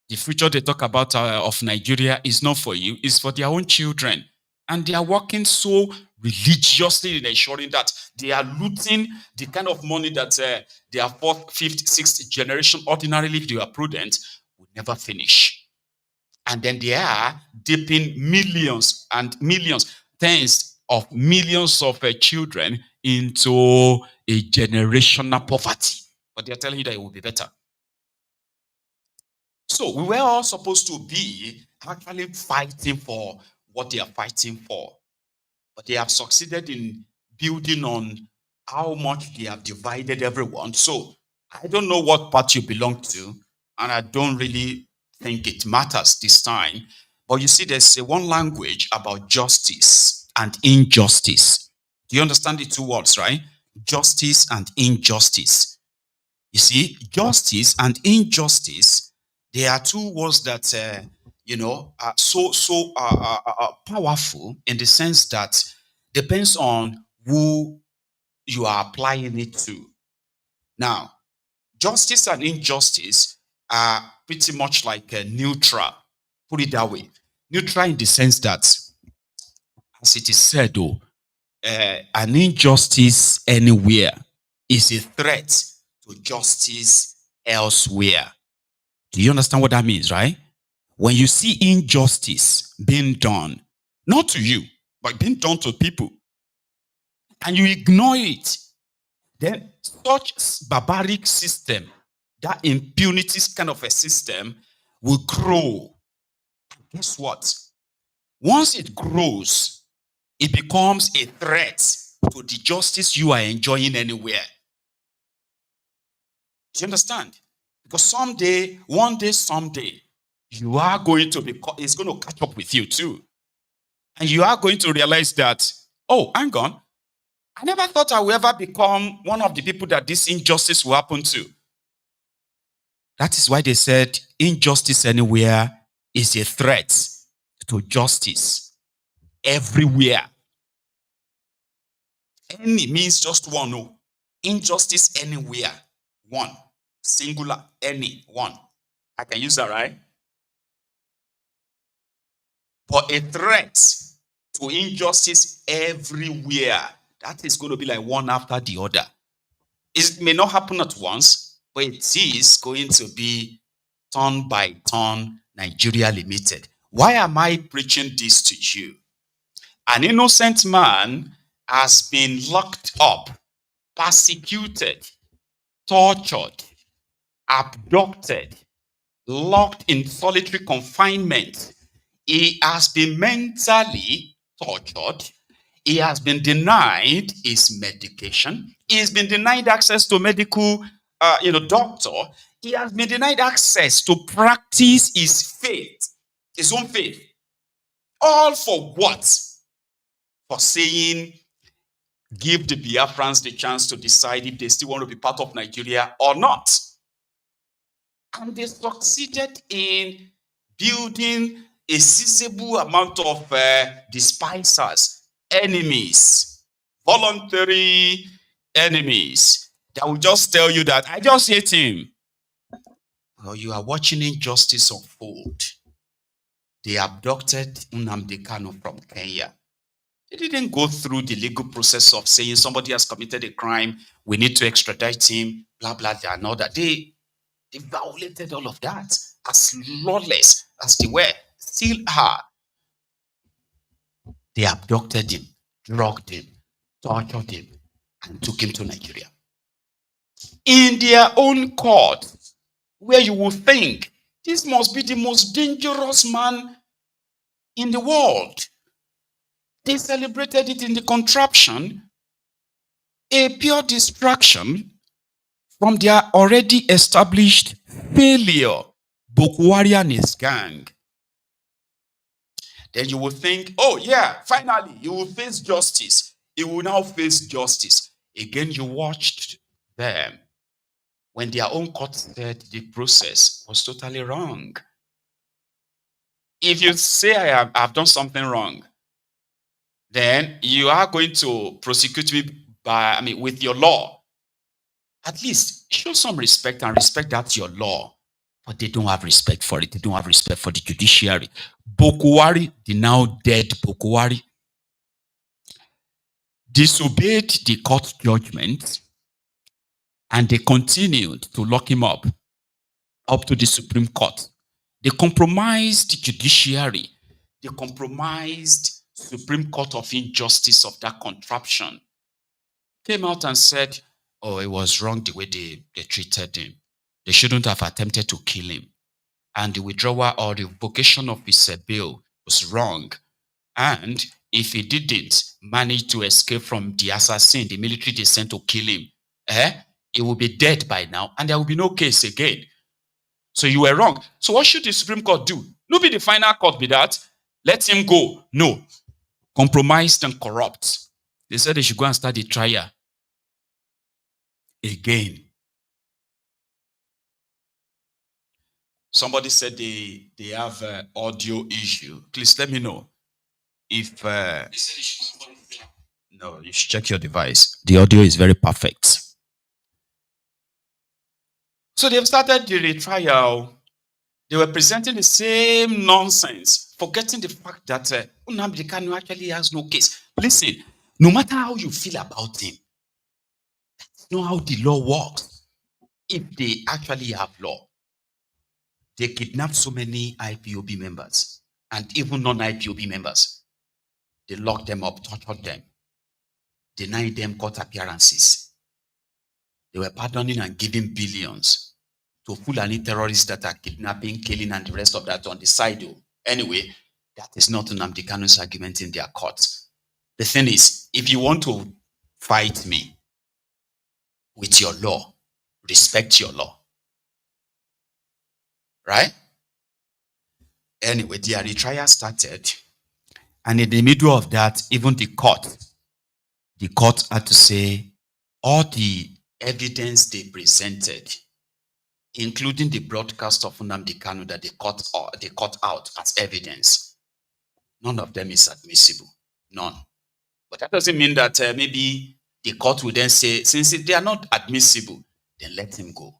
The future they talk about of Nigeria is not for you, it's for their own children. And they are working so religiously in ensuring that they are looting the kind of money that their fourth, fifth, sixth generation, ordinarily, if they are prudent, will never finish. And then they are dipping millions and millions, tens of millions of children into a generational poverty. But they're telling you that it will be better. So we were all supposed to be actually fighting for what they are fighting for. But they have succeeded in building on how much they have divided everyone. So I don't know what party you belong to, and I don't really think it matters this time. But you see, there's one language about justice and injustice. Do you understand the two words, right? Justice and injustice. You see, justice and injustice, they are two words that are so powerful in the sense that depends on who you are applying it to. Now, justice and injustice are pretty much like neutral. Put it that way. Neutral in the sense that, as it is said, an injustice anywhere is a threat to justice elsewhere. Do you understand what that means, right? When you see injustice being done, not to you, but being done to people, and you ignore it, then such barbaric system, that impunity kind of a system, will grow. Guess what? Once it grows, it becomes a threat to the justice you are enjoying anywhere. Do you understand? Because someday, you are going to be, it's going to catch up with you too. And you are going to realize that, oh, hang on, I never thought I would ever become one of the people that this injustice will happen to. That is why they said injustice anywhere is a threat to justice everywhere. Any means just one, no. Injustice anywhere, one. Singular, any, one. I can use that, right? But a threat to injustice everywhere, that is going to be like one after the other. It may not happen at once, but it is going to be turn by turn Nigeria Limited. Why am I preaching this to you? An innocent man has been locked up, persecuted, tortured, abducted, locked in solitary confinement. He has been mentally tortured. He has been denied his medication. He has been denied access to medical, doctor. He has been denied access to practice his faith, his own faith. All for what? For saying, give the Biafrans the chance to decide if they still want to be part of Nigeria or not. And they succeeded in building a sizable amount of despisers, enemies, voluntary enemies that will just tell you that I just hate him. Well, you are watching injustice unfold. They abducted Nnamdi Kanu from Kenya. They didn't go through the legal process of saying somebody has committed a crime, we need to extradite him, blah, blah, blah, and all that. They violated all of that, as lawless as they were, still are. They abducted him, drugged him, tortured him, and took him to Nigeria. In their own court, where you will think, this must be the most dangerous man in the world. They celebrated it in the contraption, a pure distraction from their already established failure, Bokwari and his gang. Then you will think, oh yeah, finally, he will face justice. He will now face justice. Again, you watched them when their own court said the process was totally wrong. If you say I've done something wrong, then you are going to prosecute me with your law. At least show some respect and respect that's your law. But they don't have respect for it. They don't have respect for the judiciary. Bokwari, the now dead Bokwari, disobeyed the court judgment, and they continued to lock him up to the Supreme Court. They compromised the judiciary. They compromised Supreme Court of Injustice of that contraption. Came out and said, oh, it was wrong the way they treated him. They shouldn't have attempted to kill him. And the withdrawal or the revocation of his bail was wrong. And if he didn't manage to escape from the assassin, the military they sent to kill him, he will be dead by now, and there will be no case again. So you were wrong. So what should the Supreme Court do? No be the final court be that. Let him go. No. Compromised and corrupt. They said they should go and start the trial again. Somebody said they have an audio issue. Please let me know if no, you should check your device. The audio is very perfect. So they've started the retrial. They were presenting the same nonsense, forgetting the fact that Nnamdi Kanu actually has no case. Listen, no matter how you feel about him, that's not how the law works. If they actually have law, they kidnapped so many IPOB members and even non-IPOB members. They locked them up, tortured them, denied them court appearances. They were pardoning and giving billions to Fulani terrorists that are kidnapping, killing, and the rest of that on the side. Anyway, that is not Nnamdi Kanu's argument in their court. The thing is, if you want to fight me with your law, respect your law. Right? Anyway, the retrial started, and in the middle of that, even the court had to say all the evidence they presented, including the broadcast of Nnamdi Kanu that they cut out as evidence, none of them is admissible. None. But that doesn't mean that maybe the court will then say, since they are not admissible, then let him go.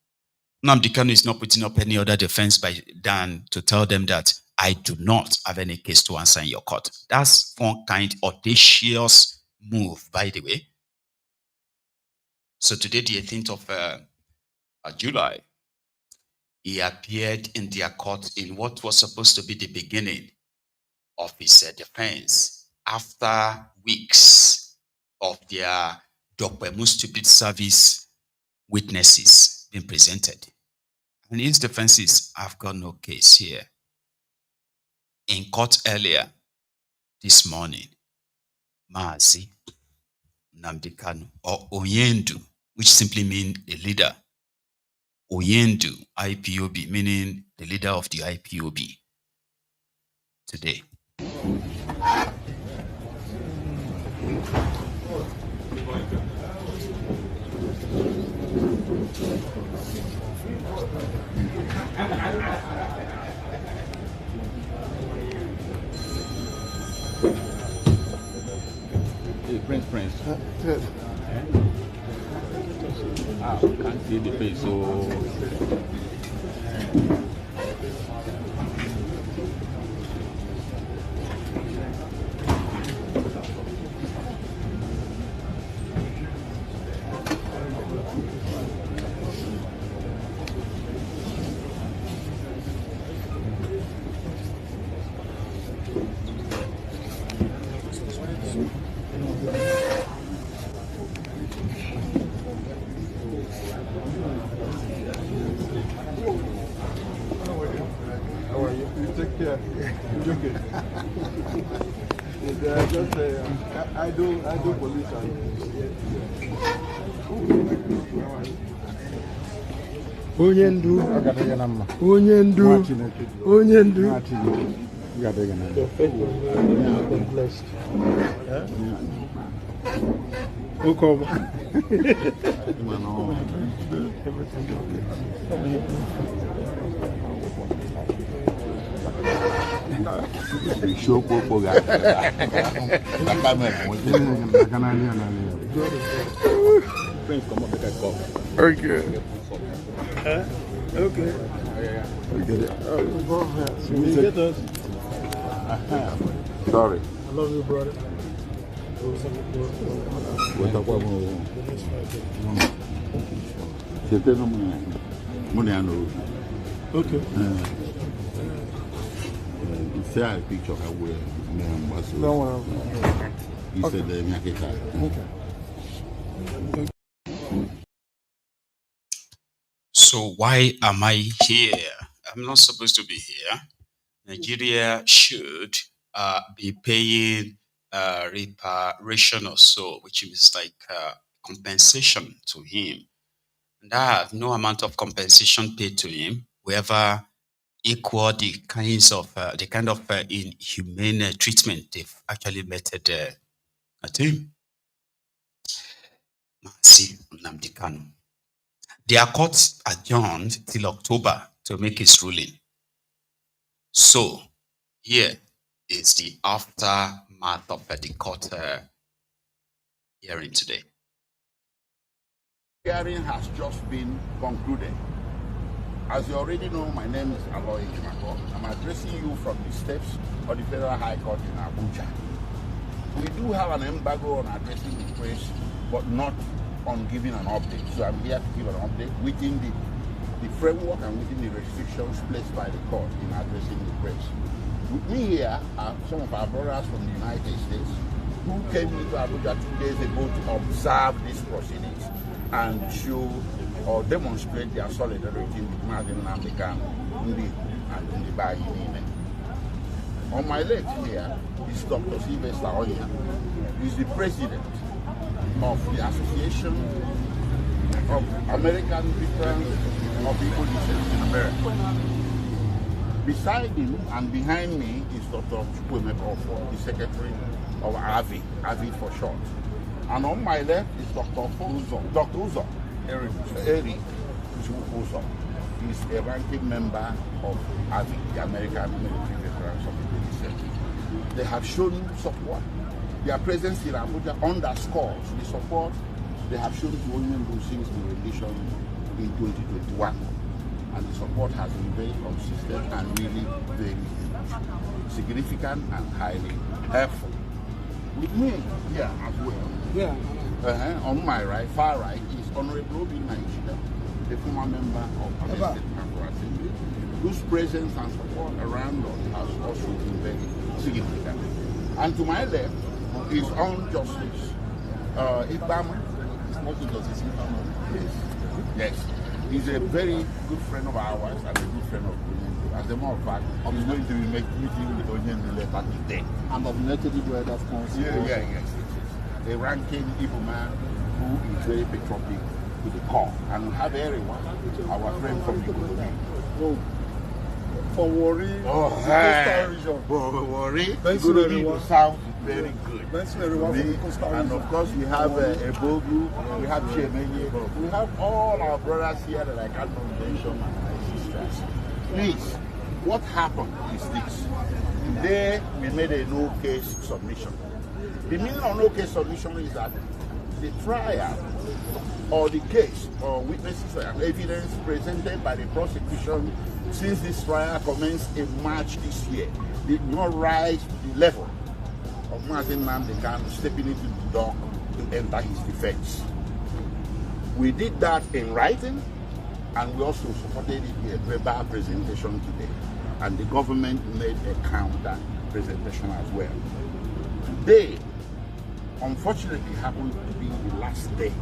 Nnamdi Kanu is not putting up any other defense than to tell them that I do not have any case to answer in your court. That's one kind of audacious move, by the way. So today, the 18th of July, he appeared in their court in what was supposed to be the beginning of his defense after weeks of their most stupid service witnesses being presented. And his defenses have got no case here. In court earlier this morning, Mazi Nnamdi Kanu, or Oyendu, which simply means a leader. Oyendu, IPOB, meaning the leader of the IPOB today. Prince. I can't see the face, so. I do police Okay. Okay. We get it. You get us. Sorry. I love you, brother. Okay. Say a picture of where no. He said So why am I here? I'm not supposed to be here. Nigeria should be paying reparation or so, which is like compensation to him. And that no amount of compensation paid to him will ever equal the kind of inhumane treatment they've actually meted at him. Mazi Nnamdi Kanu. Their courts adjourned till October to make its ruling. So here is the aftermath of the court hearing today. Hearing has just been concluded. As you already know, my name is Aloy Jumako. I'm addressing you from the steps of the Federal High Court in Abuja. We do have an embargo on addressing the press, but not on giving an update. So I'm here to give an update within the framework and within the restrictions placed by the court in addressing the press. With me here are some of our brothers from the United States who came into Abuja 2 days ago to observe these proceedings and show or demonstrate their solidarity with Mazi Nnamdi Kanu and Ndibayi. On my left here is Dr. Sylvester Onya, who is the president of the Association of American Veterans of People in America. Beside him and behind me is Dr. the secretary of AVI for short. And on my left is Dr. Uzo Eri. He's a ranking member of AVI, the American Military Veterans of the They have shown support. Their presence in Abuja underscores the support they have shown to Onyendu since the rendition in 2021. And the support has been very consistent and really very significant and highly helpful. With me here as well, on my right, far right, is Honorable Obi, the former member of the State Council Assembly, whose presence and support around us has also been very significant. And to my left is on Justice Ibrahim, yes. He's a very good friend of ours and a good friend of William. As a matter of fact, he's going to be meeting with Onyen later today. And nominated to the council. Yes. A ranking Igbo man who is very patriotic to the core. And we have everyone, our friend from Igbo. So, for Worry, Worry, Igbo sounds very good. And of course, we have Ebogu, we have Shemenye, we have all our brothers here that I can't mention, my sisters. Please, what happened is this. Today, we made a no-case submission. The meaning of no-case submission is that the trial or the case or witnesses and evidence presented by the prosecution since this trial commenced in March this year did not rise to the level of Mazi Nnamdi Kanu stepping into the dock to enter his defense. We did that in writing, and we also supported it with a verbal presentation today. And the government made a counter presentation as well. Today, unfortunately, happened to be the last day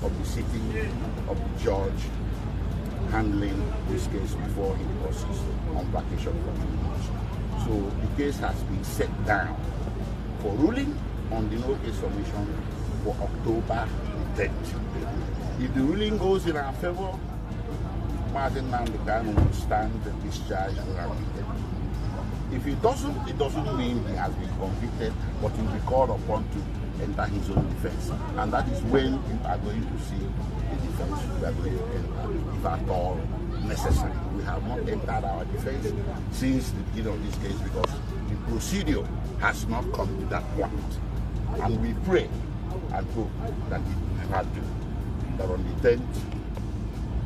of the sitting of the judge handling this case before he proceeds on vacation for 2 months. So the case has been set down for ruling on the no-case submission for October 10th. If the ruling goes in our favor, Mazi Nnamdi Kanu will stand discharged unacquitted. If it doesn't mean he has been convicted, but he will be called upon to enter his own defense. And that is when you are going to see the defense we are going to enter, if at all necessary. We have not entered our defense since the beginning of this case because the procedure has not come to that point. And we pray and hope that it will never do. That on the 10th,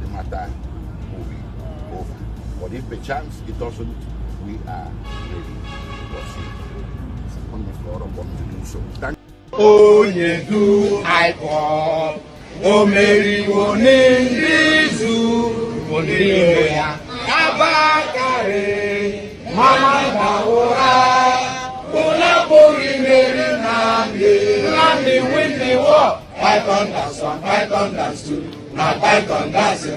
the matter will be over. But if perchance it doesn't, we are ready to proceed on the floor upon to do so. Thank you. Onye du IPOB, o meriwo n'Ndizu, onye ya Abubakar, Mama Dawura, Unapuri Meri Nnamdi win the war. Python dance 1, Python dance 2, now Python dance 3.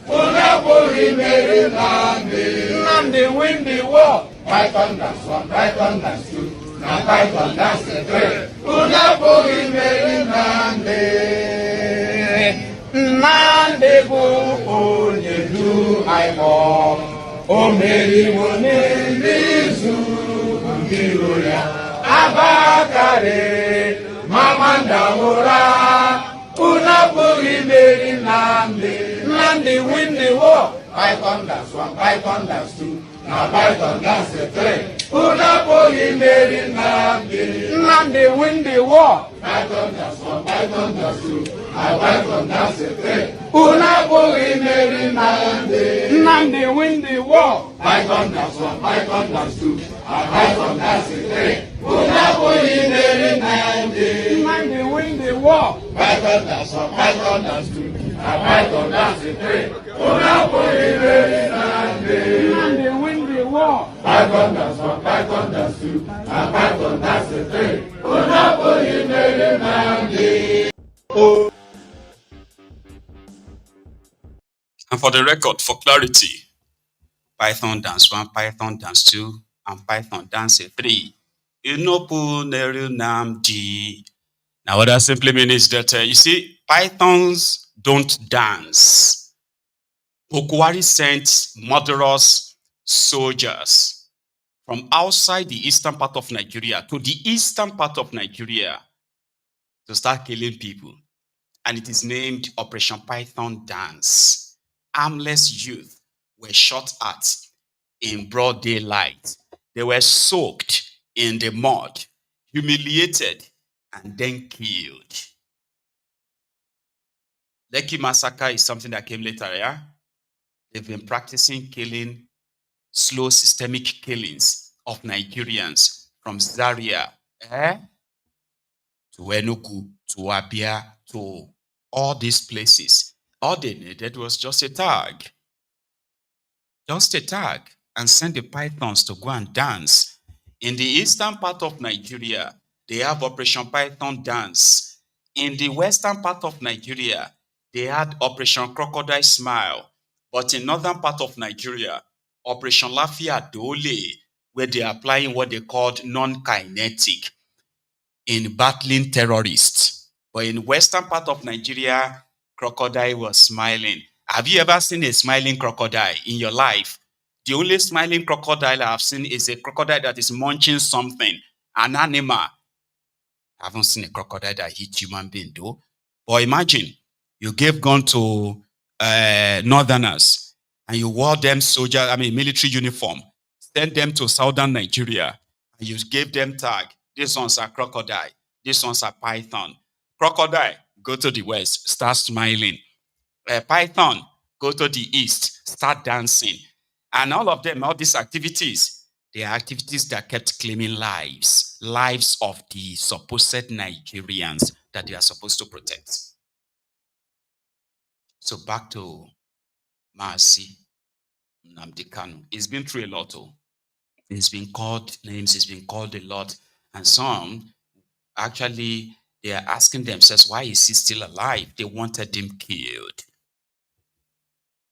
Unapuri Meri Nnamdi win the war. Python dance 1, Python dance 2. Now Python dance 3. Unapuri Meri Nnamdi bu onye du IPOB, o meriwo n'Ndizu, ndiro ya Abubakar, Mama Dawura, Unapuri Meri Nnamdi win the war. Python dance 1, Python dance 2. Now Python dance 3. Unapuri Meri Nnamdi win the war. Python dance 1, Python dance 2. Now Python dance 3. Unapuri Meri Nnamdi win the war. Python dance 1, Python dance 2. Now Python dance 3. Unapuri Meri Nnamdi win the war. Python dance 1, Python dance 2. Now Python dance 3. Unapuri Meri Nnamdi win the war. Python dance 1, Python dance 2. Now Python dance 3. Unapuri Meri Nnamdi. And for the record, for clarity, Python dance 1, Python dance 2, and Python dance 3. Unapuri Nnamdi. Now what that simply means is that, you see, pythons don't dance. Okuwari sent murderous soldiers from outside the eastern part of Nigeria to the eastern part of Nigeria to start killing people. And it is named Operation Python Dance. Armless youth were shot at in broad daylight. They were soaked in the mud, humiliated, and then killed. Lekki massacre is something that came later, yeah? They've been practicing killing, slow systemic killings of Nigerians from Zaria to Enugu, to Abia, to all these places. All they needed was just a tag. Just a tag, and send the pythons to go and dance. In the eastern part of Nigeria, they have Operation Python Dance. In the western part of Nigeria, they had Operation Crocodile Smile. But in northern part of Nigeria, Operation Lafia Dole, where they are applying what they called non-kinetic in battling terrorists. But in western part of Nigeria, crocodile was smiling. Have you ever seen a smiling crocodile in your life? The only smiling crocodile I've seen is a crocodile that is munching something, an animal. I haven't seen a crocodile that hit human being though. But imagine, you gave gun to northerners and you wore them military uniform, send them to southern Nigeria, and you gave them tag. These ones are crocodile. These ones are python. Crocodile, go to the west, start smiling. Python, go to the east, start dancing. And all of them, all these activities, they are activities that kept claiming lives of the supposed Nigerians that they are supposed to protect. So back to Mazi Nnamdi Kanu. He's been through a lot. He's been called names, he's been called a lot. And some, actually, they are asking themselves, why is he still alive? They wanted him killed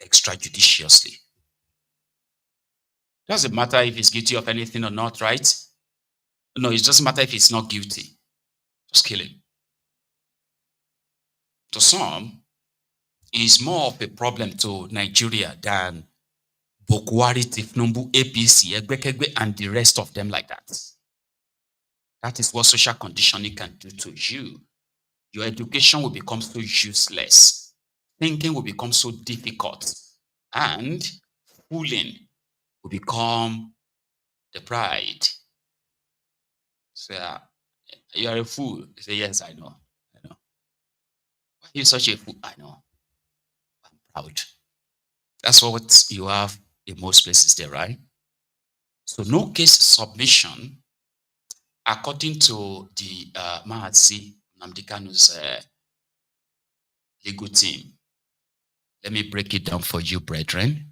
extrajudiciously. Doesn't matter if he's guilty of anything or not, right? No, it doesn't matter if he's not guilty. Just kill him. To some, it's more of a problem to Nigeria than Bokwari, Tifnumbu, APC, Egbekegbe, and the rest of them like that. That is what social conditioning can do to you. Your education will become so useless. Thinking will become so difficult. And fooling will become the pride. So, you are a fool. You say, yes, I know. Why are you such a fool? I know. I'm proud. That's what you have in most places there, right? So no case submission, according to the Mazi Nnamdi Kanu's legal team. Let me break it down for you, brethren.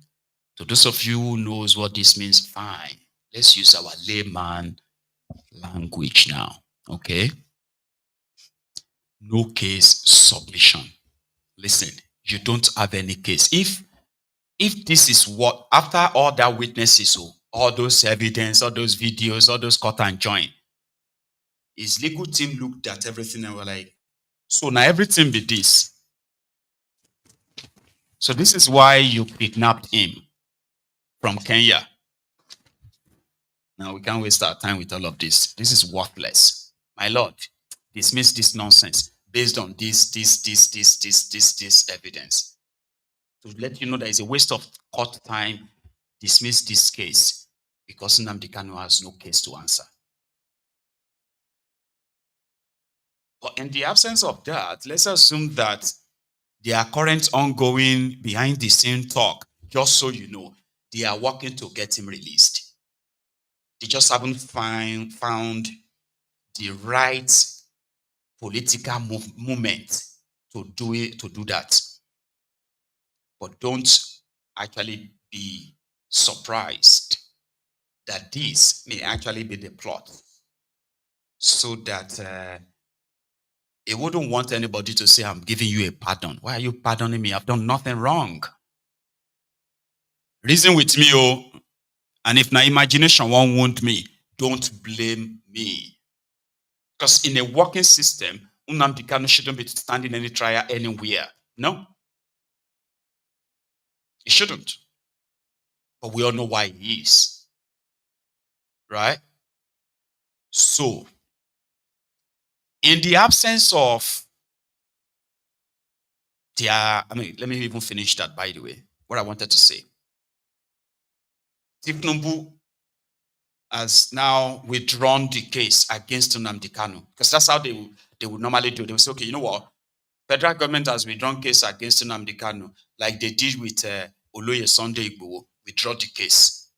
To those of you who knows what this means, fine. Let's use our layman language now, okay? No case submission. Listen, you don't have any case. If this is what, after all that witnesses, all those evidence, all those videos, all those cut and join, his legal team looked at everything and were like, so now everything be this. So this is why you kidnapped him from Kenya. Now we can't waste our time with all of this. This is worthless. My Lord, dismiss this nonsense based on this evidence. To let you know that it's a waste of court time, dismiss this case because Nnamdi Kanu has no case to answer. But in the absence of that, let's assume that their current ongoing behind the scene talk, just so you know, they are working to get him released. They just haven't found the right political movement to do that. But don't actually be surprised that this may actually be the plot, so that he wouldn't want anybody to say, I'm giving you a pardon. Why are you pardoning me? I've done nothing wrong. Reason with me, oh. And if my imagination won't wound me, don't blame me. Because in a working system, Nnamdi Kanu shouldn't be standing any trial anywhere. No. He shouldn't. But we all know why he is. Right? So, in the absence of let me even finish that, by the way. What I wanted to say. Tifnumbu has now withdrawn the case against Nnamdi Kanu. Because that's how they would normally do. They would say, okay, you know what? Federal government has withdrawn case against Nnamdi Kanu, like they did with Oloye Sunday Igboho. Withdraw the case.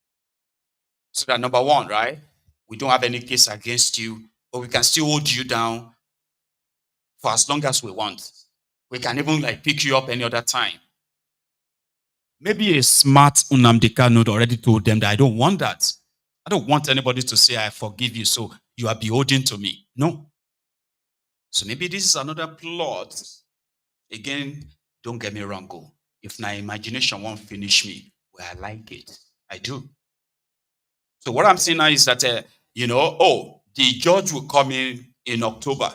So that number one, right? We don't have any case against you, but we can still hold you down for as long as we want. We can even pick you up any other time. Maybe a smart Nnamdi Kanu already told them that I don't want that. I don't want anybody to say I forgive you, so you are beholden to me. No. So maybe this is another plot. Again, don't get me wrong. Go. If my imagination won't finish me, well, I like it. I do. So what I'm saying now is that, the judge will come in October,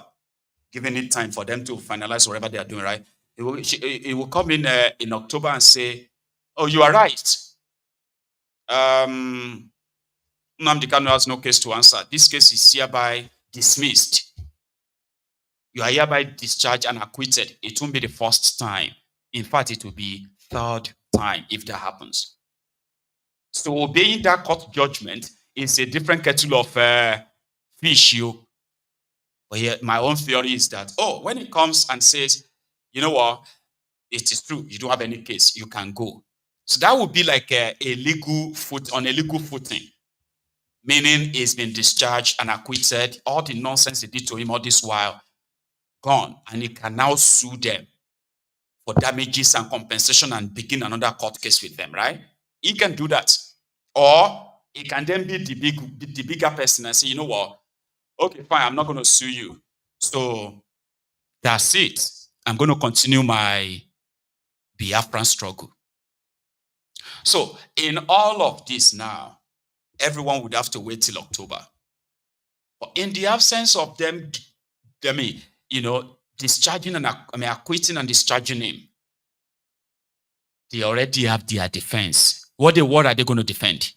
giving it time for them to finalize whatever they are doing, right? It will come in October and say, oh, you are right. Nnamdi Kanu has no case to answer. This case is hereby dismissed. You are hereby discharged and acquitted. It won't be the first time. In fact, it will be third time if that happens. So obeying that court judgment is a different kettle of fish. But here, my own theory is that, when it comes and says, you know what, it is true, you don't have any case, you can go. So that would be like on a legal footing, meaning he's been discharged and acquitted. All the nonsense they did to him all this while, gone, and he can now sue them for damages and compensation and begin another court case with them, right? He can do that. Or he can then be the bigger person and say, you know what? Okay, fine, I'm not going to sue you. So that's it. I'm going to continue my Biafran struggle. So in all of this now, everyone would have to wait till October. But in the absence of them, discharging and acquitting and discharging him, they already have their defense. What are they going to defend?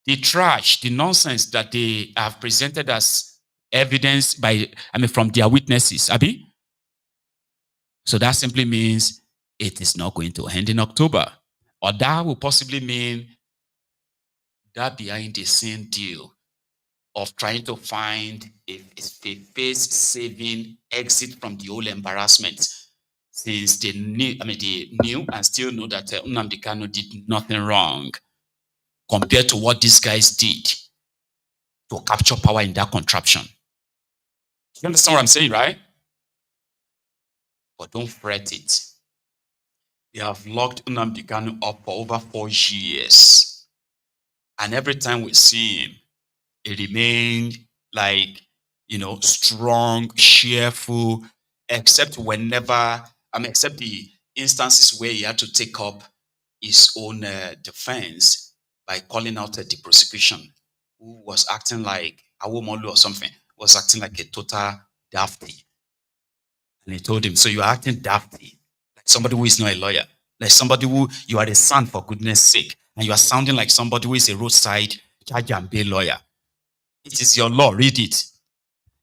The trash, the nonsense that they have presented as evidence from their witnesses, Abi. So that simply means it is not going to end in October. Or that will possibly mean that behind the scene deal of trying to find a face-saving exit from the whole embarrassment, since they knew and still know that Nnamdi Kanu did nothing wrong compared to what these guys did to capture power in that contraption. You understand what I'm saying, right? But don't fret it. They have locked Nnamdi Kanu up for over 4 years. And every time we see him, he remained strong, cheerful, except the instances where he had to take up his own defense by calling out the prosecution, who was acting like Awomolu or something, was acting like a total dafty. And he told him, so you are acting dafty, like somebody who is not a lawyer, like somebody who, you are a son for goodness sake, and you are sounding like somebody who is a roadside charge and bail lawyer. It is your law, read it.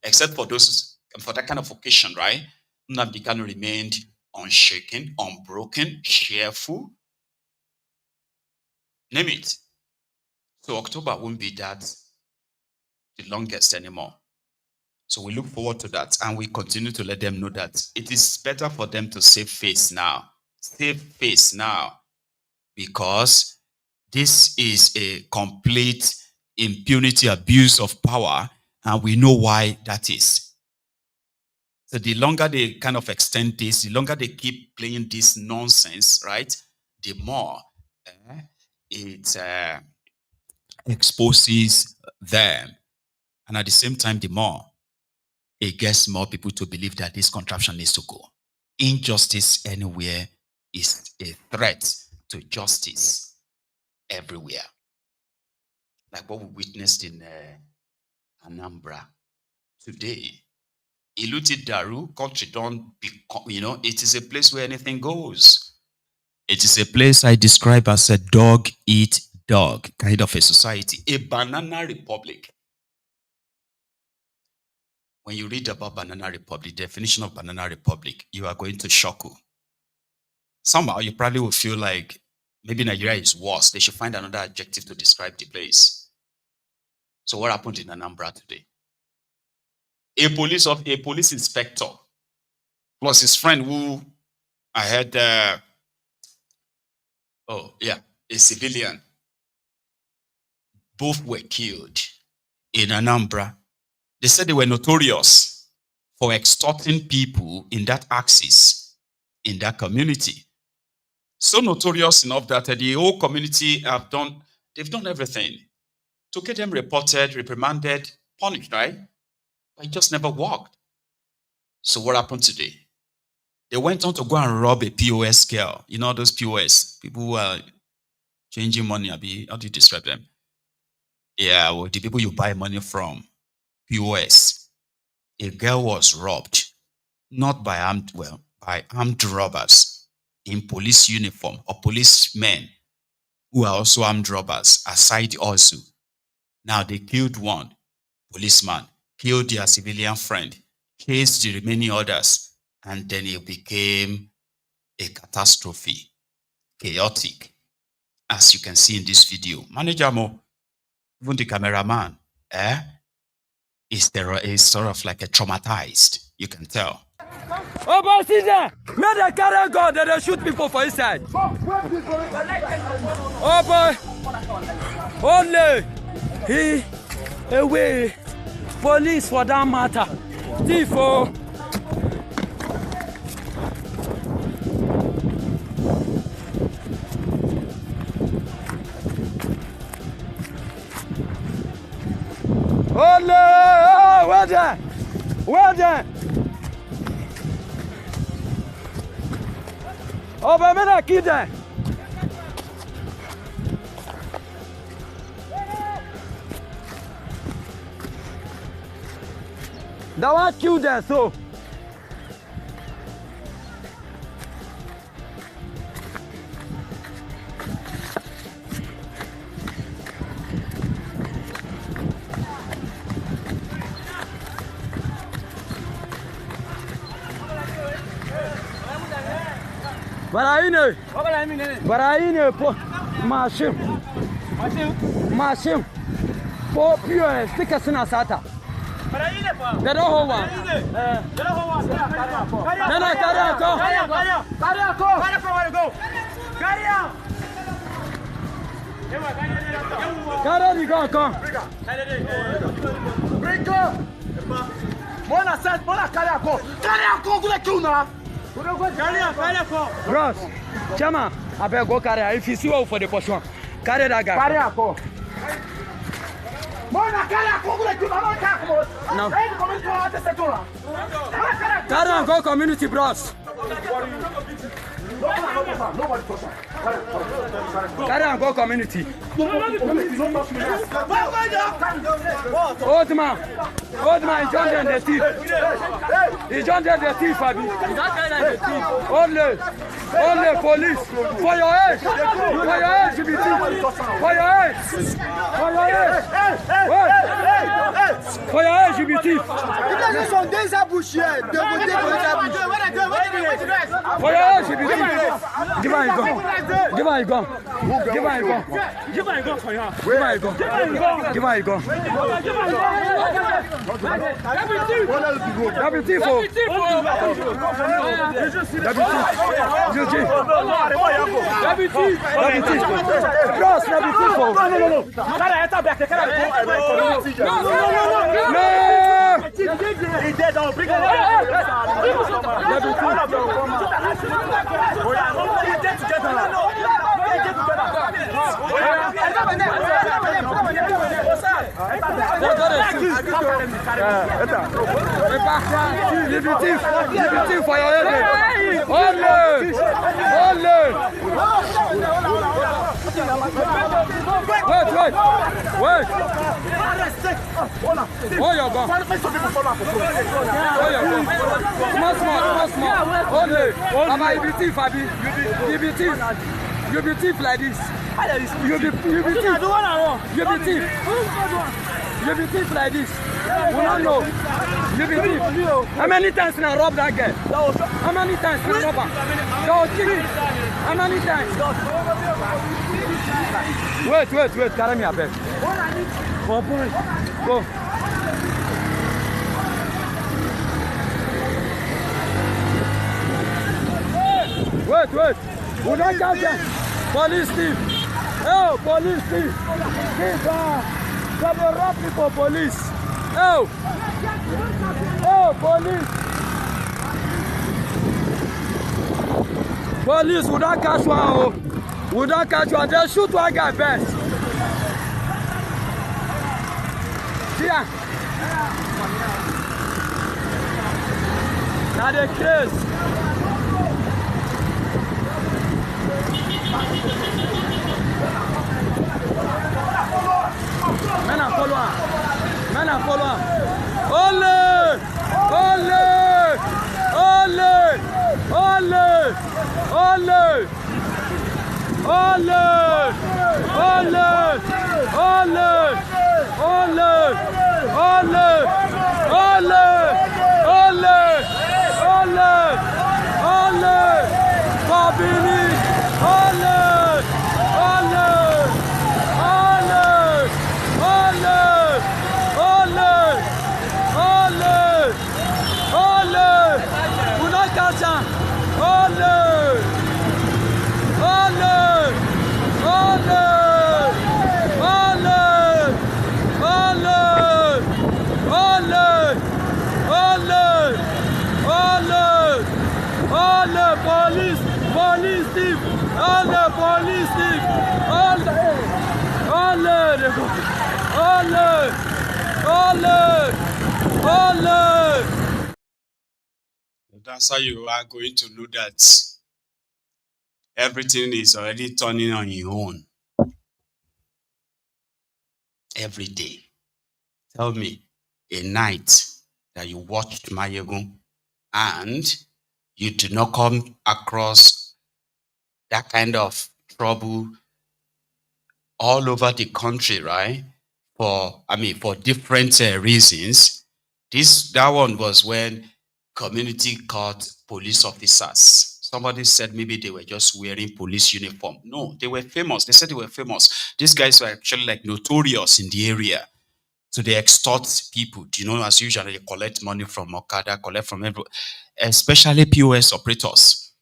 Except for that kind of occasion, right? Nnamdi Kanu remained unshaken, unbroken, cheerful. Name it. So October won't be the longest anymore. So we look forward to that, and we continue to let them know that it is better for them to save face now. Save face now. Because this is a complete impunity abuse of power, and we know why that is. So the longer they kind of extend this, the longer they keep playing this nonsense, right? The more it exposes them. And at the same time, the more it gets more people to believe that this contraption needs to go. Injustice anywhere is a threat to justice everywhere. Like what we witnessed in Anambra today. Iluti Daru, country don't become, it is a place where anything goes. It is a place I describe as a dog eat dog kind of a society, a banana republic. When you read about banana republic, definition of banana republic, you are going to shock you. Somehow you probably will feel like maybe Nigeria is worse. They should find another adjective to describe the place. So what happened in Anambra today? A police inspector plus his friend who I heard, a civilian. Both were killed in Anambra. They said they were notorious for extorting people in that axis, in that community. So notorious enough that the whole community they've done everything to get them reported, reprimanded, punished, right? But it just never worked. So what happened today? They went on to go and rob a POS girl. You know those POS, people who are changing money. How do you describe them? Yeah, well, the people you buy money from, POS. A girl was robbed, not by armed robbers in police uniform or policemen who are also armed robbers aside also. Now they killed one policeman, killed their civilian friend, chased the remaining others, and then it became a catastrophe, chaotic, as you can see in this video. Manager Mo, even the cameraman, is sort of like a traumatized, you can tell. Oh, boy, see there! May they carry gun, they shoot people for inside. Oh, boy! Only he away police for that matter. Thief, oh. Only! Oh, where there? Where there? Oh, but me not kill them. That one kill them, so. Baraine po machine po pure stick suna sata they don't hold one Bros, Chama, I better go carry her. If you see her for the portion, carry that guy. Carry her, go. No. Carry her, go community, bros. Carry her, go community. Old man, he joined the thief. He joined the thief, Abi. Only police. For your age. You be thief. For your age. You be thief. For your age, you be thief. Give her a gun. Wait. Oh, your gun. Small. Only. You be thief, Abi. You be thief like this. You be thief like this. We don't know. You be thief. How many times can I rob that guy? How many times can I rob her? How many times? Wait. Carry me a bag. Go. Wait. We don't catch them. Police thief. Oh, police thief. They rob people, police. Oh, police. Police, we don't catch one. We don't catch one. They shoot one guy best. Yeah. Now the craze. Men are following. Men are following. Ole! Ole! Ole! Ole! Ole! Ole! Ole! Ole! Ole! Ole! Ole! Ole! Ole! Ole! Babini! Ole! Ole! Ole! Ole! Ole! Ole! Ole! Will not catch him! Ole! Ole! Ole! Ole! Ole! Ole! Ole! Ole! Ole! Police! Police thief! Ole! Police thief! Ole! Ole! Ole! Ole! Ole! That's how you are going to know that everything is already turning on your own. Every day. Tell me a night that you watched Mayegun and you do not come across that kind of trouble all over the country, right? For different reasons. That one was when community caught police officers. Somebody said maybe they were just wearing police uniform. No, they were famous. They said they were famous. These guys were actually like notorious in the area. So they extort people. As usual, they collect money from Okada, collect from everyone, especially POS operators.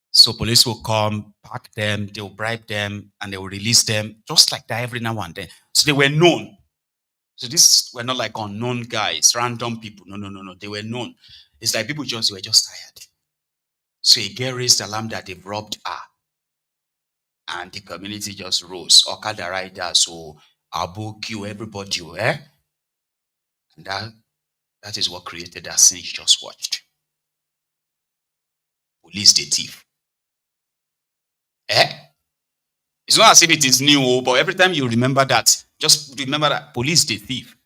So police will come, pack them, they will bribe them, and they will release them just like that every now and then. So they were known. So these were not like unknown guys, random people. No. They were known. It's like people were just tired. So a girl raised alarm that they've robbed her. And the community just rose. Okada riders, so Abu, Q, everybody, And that is what created that scene you just watched. Police the thief. It's not as if it is new, but every time you remember that, just remember that police the thief.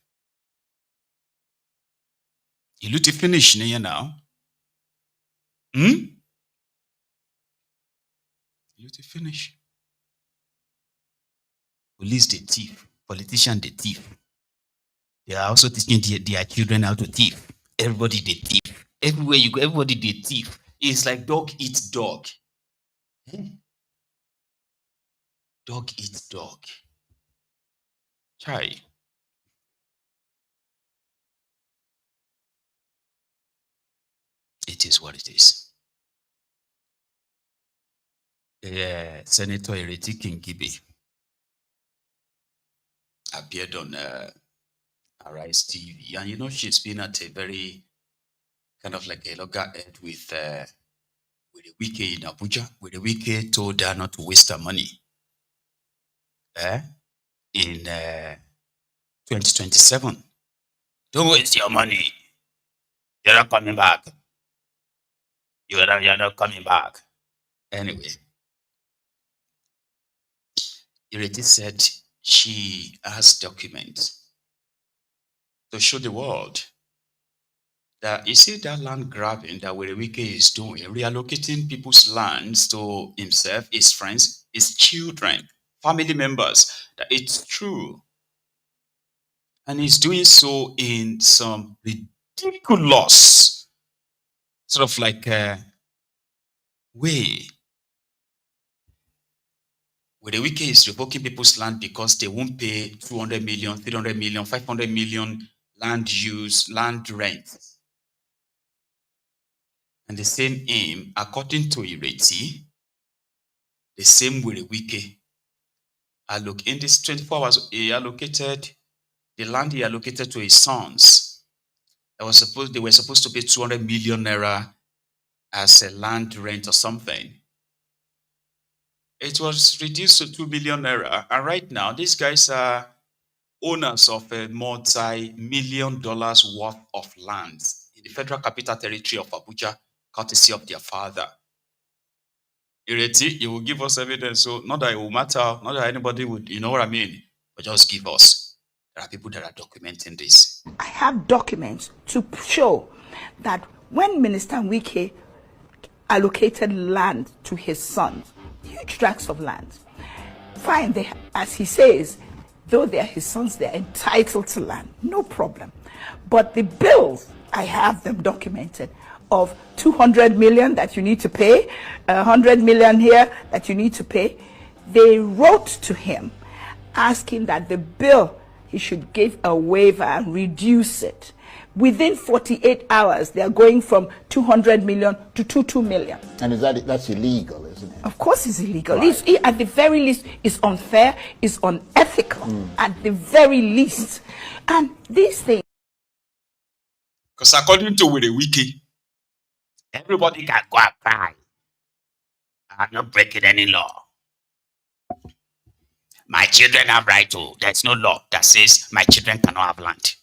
You look to finish now. You look to finish. Police the thief. Politician the thief. They are also teaching their children how to thief. Everybody the thief. Everywhere you go, everybody the thief. It's like dog eats dog. Dog eats dog. Chai. It is what it is. Senator Ereti Kingibe appeared on Arise TV. And she's been at a very kind of like a loggerhead with the Wike in Abuja, where the Wike told her not to waste her money. In 2027. Don't waste your money. You're not coming back. You're not coming back. Anyway, Ireti said she has documents to show the world that you see that land grabbing that Wike is doing, reallocating people's lands to himself, his friends, his children, family members, that it's true. And he's doing so in some ridiculous sort of like way. Where the Wike is revoking people's land because they won't pay 200 million, 300 million, 500 million land use, land rent. And the same aim, according to Ireti, the same way the Wike in this 24 hours, he allocated the land he allocated to his sons. They were supposed to pay 200 million naira as a land rent or something. It was reduced to 2 million naira. And right now, these guys are owners of a multi-million dollars worth of land in the Federal Capital Territory of Abuja, courtesy of their father. Ireti, you will give us evidence, so not that it will matter, not that anybody would, you know what I mean, but just give us. There are people that are documenting this. I have documents to show that when Minister Wike allocated land to his sons, huge tracts of land, fine, they, as he says, though they're his sons, they're entitled to land, no problem. But the bills, I have them documented, of 200 million that you need to pay, 100 million here that you need to pay, they wrote to him asking that the bill, he should give a waiver and reduce it. Within 48 hours, they are going from 200 million to 22 million. And that's illegal, isn't it? Of course it's illegal. Right. It's, at the very least, it's unfair, it's unethical, at the very least. And these things... Because according to Wike, everybody can go and cry. I'm not breaking any law. My children have right to. There's no law that says my children cannot have land.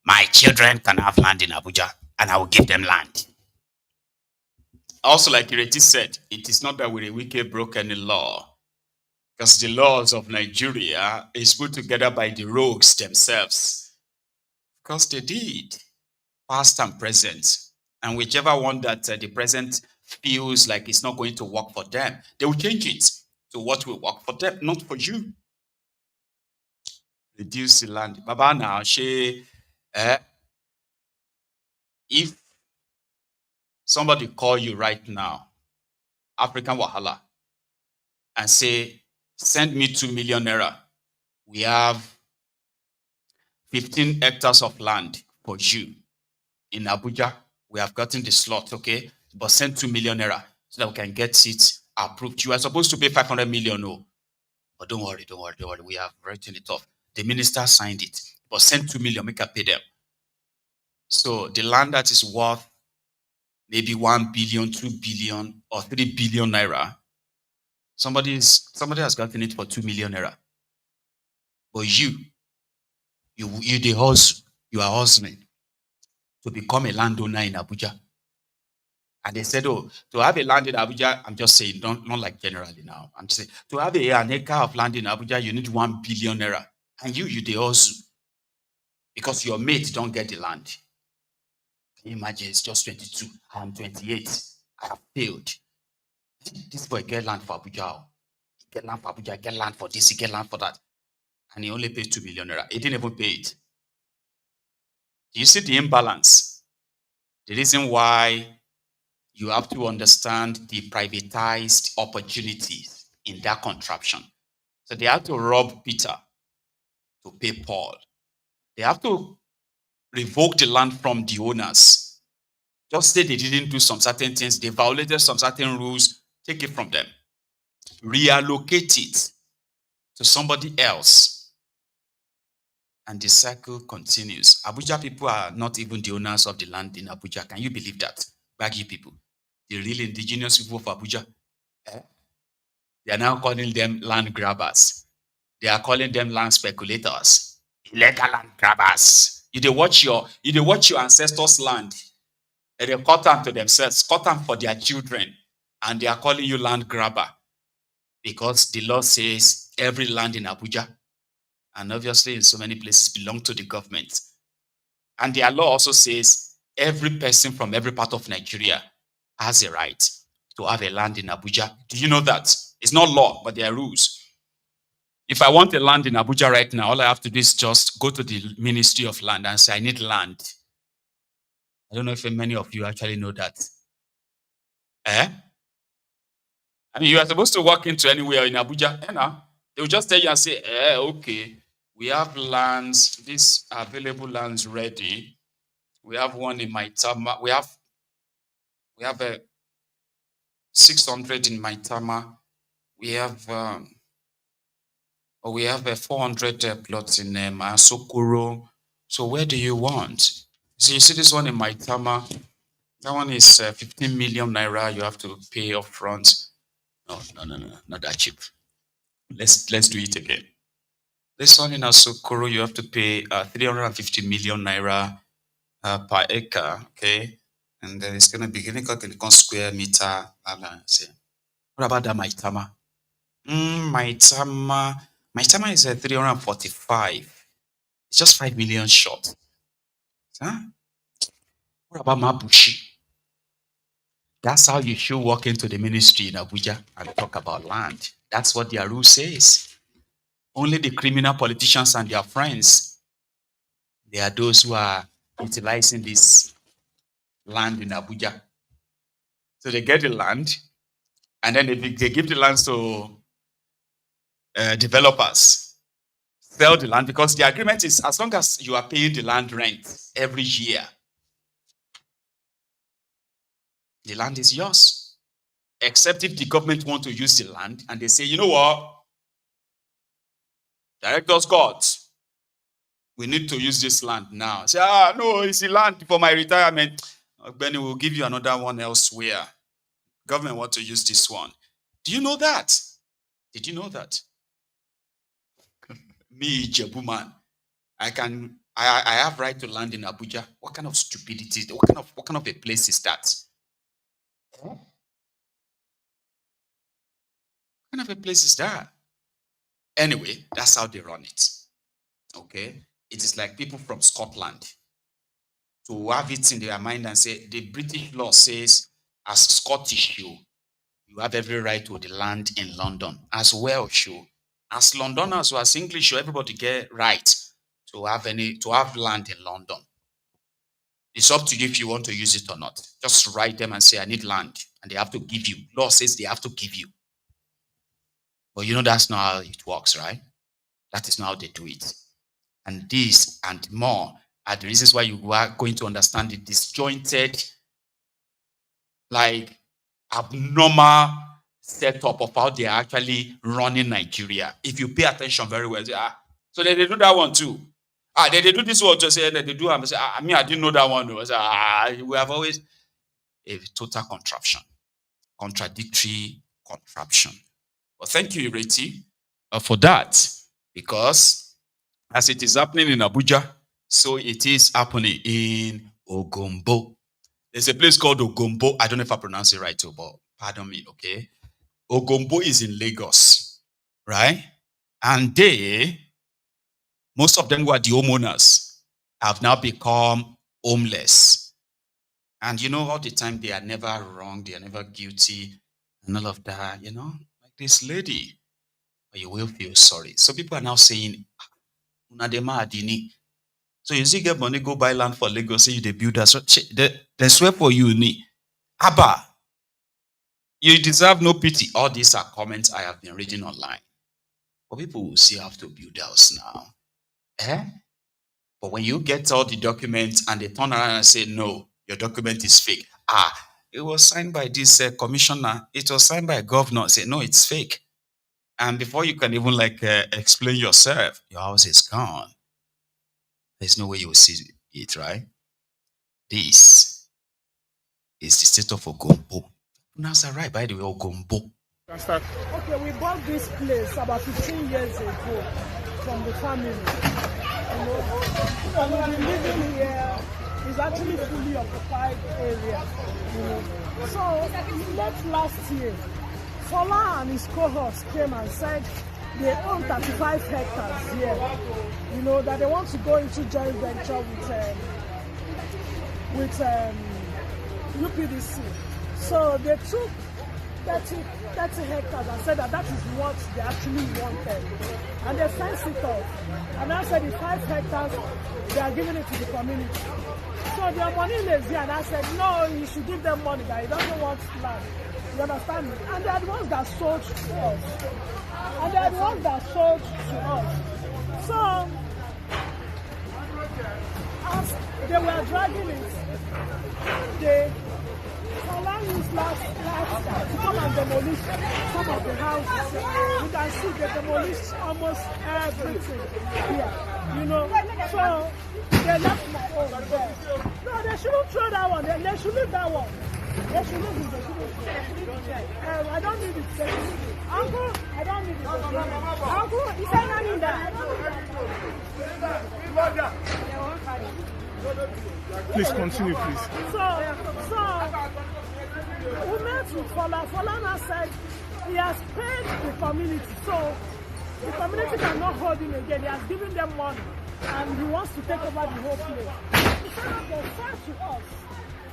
My children can have land in Abuja, and I will give them land. Also, like Ireti said, it is not that Wike broke any law, because the laws of Nigeria is put together by the rogues themselves. Because they did, past and present. And whichever one that the present feels like it's not going to work for them, they will change it to what will work for them, not for you. Reduce the land. Baba now, if somebody call you right now, African Wahala, and say, send me 2 million naira. We have 15 hectares of land for you in Abuja. We have gotten the slot, okay? But send 2 million naira so that we can get it approved. You are supposed to pay 500 million, no. But don't worry. We have written it off. The minister signed it. But send 2 million, make I pay them. So the land that is worth maybe 1 billion, 2 billion, or 3 billion naira, somebody has gotten it for 2 million naira. But you the hustle, you are hustling to become a landowner in Abuja. And they said, oh, to have a land in Abuja, I'm just saying, not like generally now. I'm just saying, to have an acre of land in Abuja, you need 1 billion naira. And you the hustle. Because your mate don't get the land. Can you imagine? It's just 22. I'm 28. I have failed. This boy get land for Abuja. Get land for Abuja, get land for this, he get land for that. And he only paid 2 million naira. He didn't even pay it. Do you see the imbalance? The reason why you have to understand the privatized opportunities in that contraption. So they have to rob Peter to pay Paul. They have to revoke the land from the owners. Just say they didn't do some certain things, they violated some certain rules, take it from them. Reallocate it to somebody else. And the cycle continues. Abuja people are not even the owners of the land in Abuja. Can you believe that? Baggy people, the real indigenous people of Abuja, they are now calling them land grabbers. They are calling them land speculators, illegal land grabbers. You watch your ancestors' land, and they cut them to themselves, cut them for their children, and they are calling you land grabber because the law says every land in Abuja, and obviously in so many places, belong to the government. And their law also says every person from every part of Nigeria has a right to have a land in Abuja. Do you know that? It's not law, but there are rules. If I want a land in Abuja right now, all I have to do is just go to the Ministry of Land and say, I need land. I don't know if many of you actually know that. I mean, you are supposed to walk into anywhere in Abuja, they will just tell you and say, okay, we have lands, these available lands ready. We have one in Maitama. We have a 600 in Maitama. We have a 400 plots in Sokoro. So where do you want? So you see this one in Maitama. That one is 15 million naira. You have to pay up front. No, not that cheap. Let's do it again. This one in Sokoro, you have to pay 350 million naira. per acre, okay? And then it's going to be giving square meter. What about that Maitama? Maitama is 345. It's just 5 million short. Huh? What about Mabushi? That's how you should walk into the ministry in Abuja and talk about land. That's what their rule says. Only the criminal politicians and their friends, they are those who are utilizing this land in Abuja. So they get the land, and then they give the land to developers, sell the land, because the agreement is as long as you are paying the land rent every year, the land is yours. Except if the government want to use the land and they say, you know what, Director's Court, we need to use this land now. Say, no, it's the land for my retirement. Benny will give you another one elsewhere. Government want to use this one. Do you know that? Did you know that? Me, Jebu man, I have right to land in Abuja. What kind of stupidity? What kind of a place is that? What kind of a place is that? Anyway, that's how they run it. Okay? It is like people from Scotland to have it in their mind and say, the British law says, as Scottish, you have every right to the land in London. As Welsh, as Londoners or as English, everybody get right to have land in London. It's up to you if you want to use it or not. Just write them and say, I need land. And they have to give you. Law says they have to give you. But you know that's not how it works, right? That is not how they do it. And this and more are the reasons why you are going to understand the disjointed, like abnormal setup of how they are actually running Nigeria. If you pay attention very well, so they do that one too. They do this one to say that they do. I didn't know that one. We have always a total contraption, contradictory contraption. Well, thank you, Ireti, for that, because as it is happening in Abuja, so it is happening in Ogombo. There's a place called Ogombo. I don't know if I pronounce it right, but pardon me, okay? Ogombo is in Lagos, right? And most of them who are the homeowners have now become homeless. And you know, all the time they are never wrong, they are never guilty, and all of that, you know? Like this lady. But you will feel sorry. So people are now saying, so you see, get money, go buy land for Lagos, say you the builder. So they swear for you, Abba, you deserve no pity. All these are comments I have been reading online. But people will still have to build house now. But when you get all the documents and they turn around and say, no, your document is fake. It was signed by this commissioner. It was signed by a governor. Say, no, it's fake. And before you can even explain yourself, your house is gone. There's no way you will see it, right? This is the state of Ogombo. Pronounce that right, by the way, Ogombo. Okay, we bought this place about 15 years ago from the family. And we've been living here. It's actually fully occupied area. So late last year, Fola and his cohorts came and said they own 35 hectares here. That they want to go into joint venture with UPDC. So they took 30 hectares and said that is what they actually wanted. And they fenced it off. And I said the 5 hectares, they are giving it to the community. So their money is here. And I said, no, you should give them money, that he doesn't want land. You understand me? And they are the ones that sold to us. So, as they were dragging it, they used last to come and demolish some of the houses. You can see they demolished almost everything here. So they left my own there. No, they shouldn't throw that one. They should leave that one. They should leave it. I don't need it. Uncle, I don't need it. Uncle, is there none in there? Please continue, please. So we met with Fola. Fola now said he has paid the community, so the community cannot hold him again. He has given them money, and he wants to take over the whole place. He said they said to us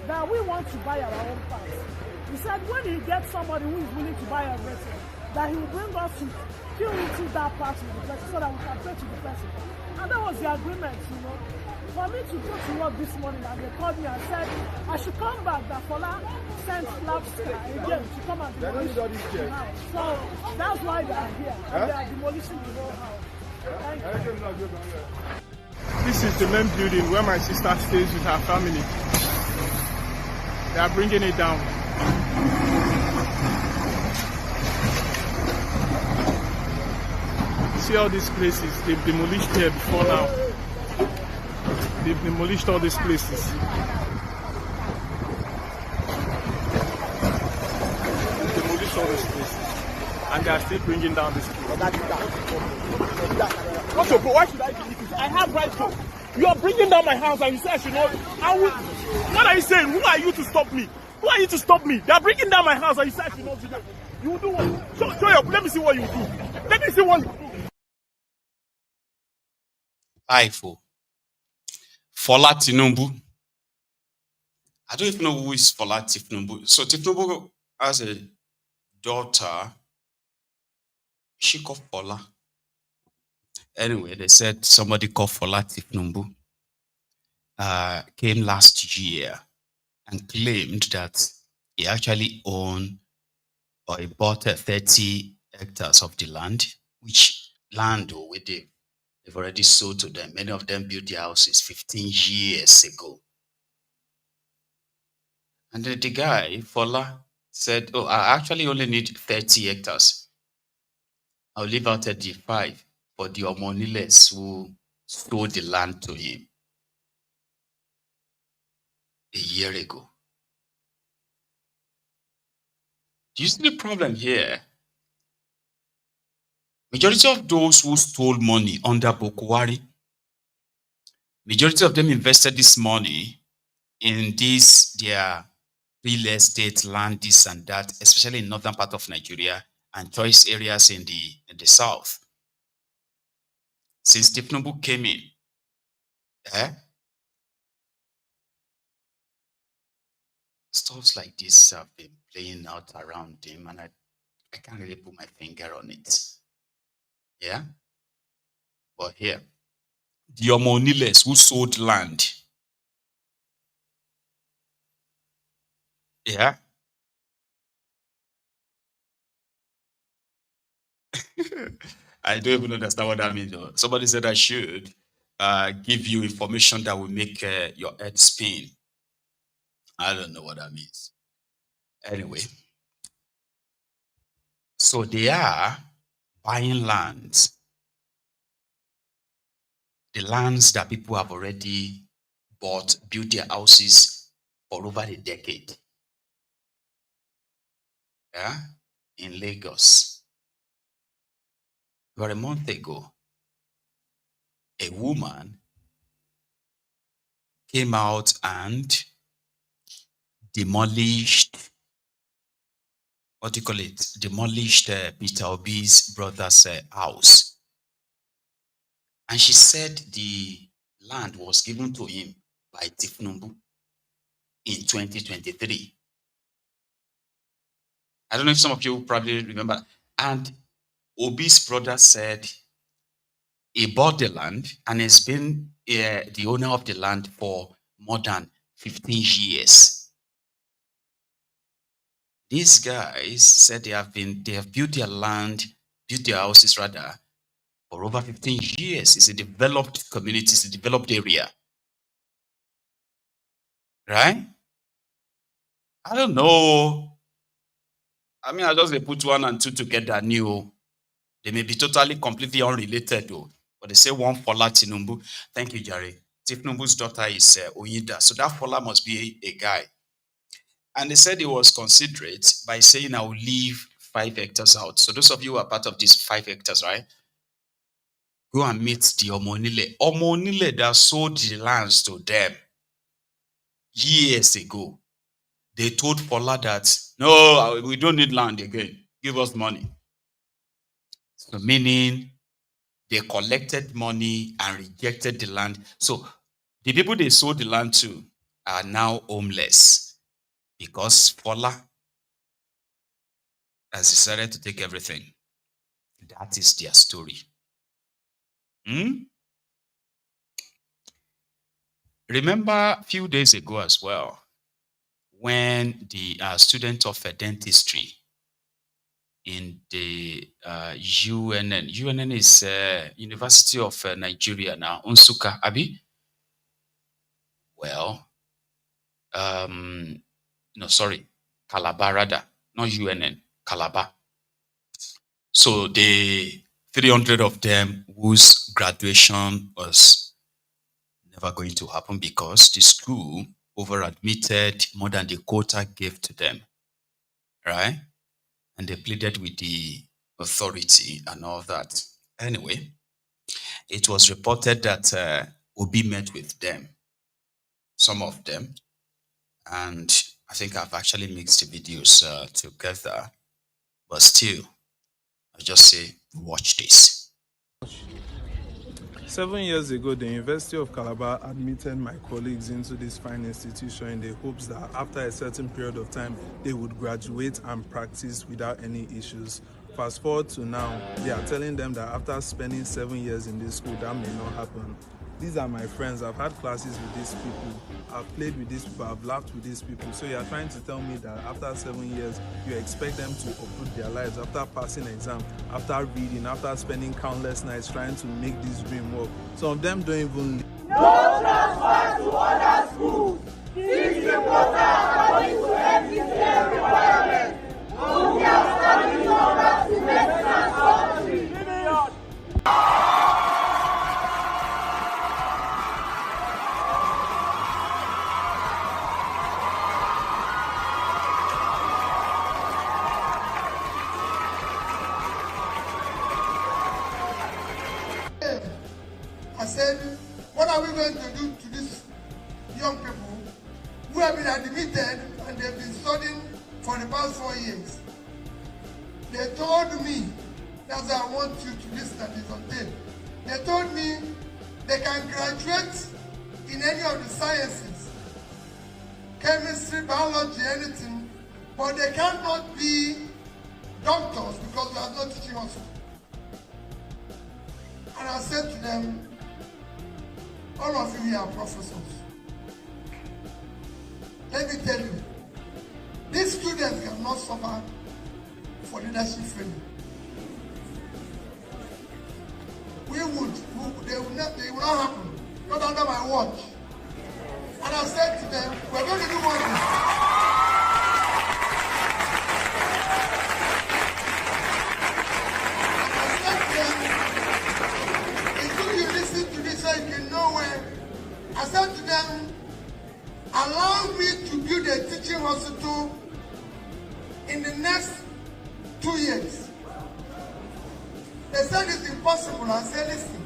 that we want to buy our own part. He said when he gets somebody who is willing to buy everything, that he will bring us to kill into that part with the person so that we can pay to the person. And that was the agreement, you know. For me to go to work this morning, and they called me and said I should come back, that Fola sent Lobster again to come and demolish the house. So that's why they are here. And they are demolishing the whole house. Thank you. This is the main building where my sister stays with her family. They are bringing it down. See all these places, they've demolished here before now. They've demolished all these places. They've demolished all these places. And they are still bringing down this place. What's your Why should I believe this? I have rights to. You are bringing down my house and you say I should not. What are you saying? Who are you to stop me? Who are you to stop me? They are bringing down my house and you say I should not do that. You will do what? Show your. Let me see what you do. Let me see what you do. Ifo. Fola Tinubu. I don't even know who is Fola Tinubu. So Tinubu has a daughter. She called Fola. Anyway, they said somebody called Fola Tinubu came last year and claimed that he actually owned or he bought 30 hectares of the land, which land they've already sold to them. Many of them built their houses 15 years ago. And then the guy, Fola, said, oh, I actually only need 30 hectares. I'll leave out 35 for the Omoniles who sold the land to him a year ago. Do you see the problem here? Majority of those who stole money under Bokwari, majority of them invested this money in their real estate, land, this and that, especially in northern part of Nigeria and choice areas in the south. Since Tinubu came in, stuff like this have been playing out around him, and I can't really put my finger on it. Yeah? But here, the Omoniles who sold land. Yeah? I don't even understand what that means. Though. Somebody said I should give you information that will make your head spin. I don't know what that means. Anyway. So they are buying lands. The lands that people have already bought, built their houses for over a decade. Yeah? In Lagos. About a month ago, a woman came out and demolished, demolished Peter Obi's brother's house. And she said the land was given to him by Tinubu in 2023. I don't know if some of you probably remember. And Obi's brother said he bought the land and has been the owner of the land for more than 15 years. These guys said they have built their land, built their houses rather, for over 15 years. It's a developed community, it's a developed area. Right? I don't know. I mean, I just put 1 and 2 together new. They may be totally, completely unrelated though. But they say one Fola Tinubu. Thank you, Jerry. Tinubu's daughter is Oyinda. So that Fola must be a guy. And they said he was considerate by saying, I will leave 5 hectares out. So those of you who are part of these 5 hectares, right? go and meet the Omonile. Omonile that sold the lands to them years ago. They told Fola that, no, we don't need land again. Give us money. So meaning they collected money and rejected the land. So the people they sold the land to are now homeless because Fola has decided to take everything. That is their story. Remember a few days ago as well, when the student of dentistry in the UNN is University of Nigeria now, Nsukka, Abi? Well, no, sorry, Calabar rather, not UNN, Calabar. So the 300 of them whose graduation was never going to happen because the school over-admitted more than the quota gave to them, right? And they pleaded with the authority and all that. Anyway, it was reported that Obi met with them, some of them, and I think I've actually mixed the videos together, but still, I just say, watch this. 7 years ago, the University of Calabar admitted my colleagues into this fine institution in the hopes that after a certain period of time, they would graduate and practice without any issues. Fast forward to now, they are telling them that after spending 7 years in this school, that may not happen. These are my friends. I've had classes with these people. I've played with these people. I've laughed with these people. So you're trying to tell me that after 7 years, you expect them to uproot their lives after passing exam, after reading, after spending countless nights trying to make this dream work. Some of them don't even... No transfer to other schools. Fix the quota according to NCCA requirement. We are standing up to medicine and surgery. I said, what are we going to do to these young people who have been admitted and they've been studying for the past 4 years? They told me, that's why I want you to listen and it's on tape. They told me they can graduate in any of the sciences, chemistry, biology, anything, but they cannot be doctors because we are not teaching hospital. And I said to them, all of you here are professors. Let me tell you, these students cannot suffer for leadership failure. They will not happen, not under my watch. And I said to them, we're going to do one thing. I said to them, allow me to build a teaching hospital in the next 2 years. They said it's impossible. I said, listen,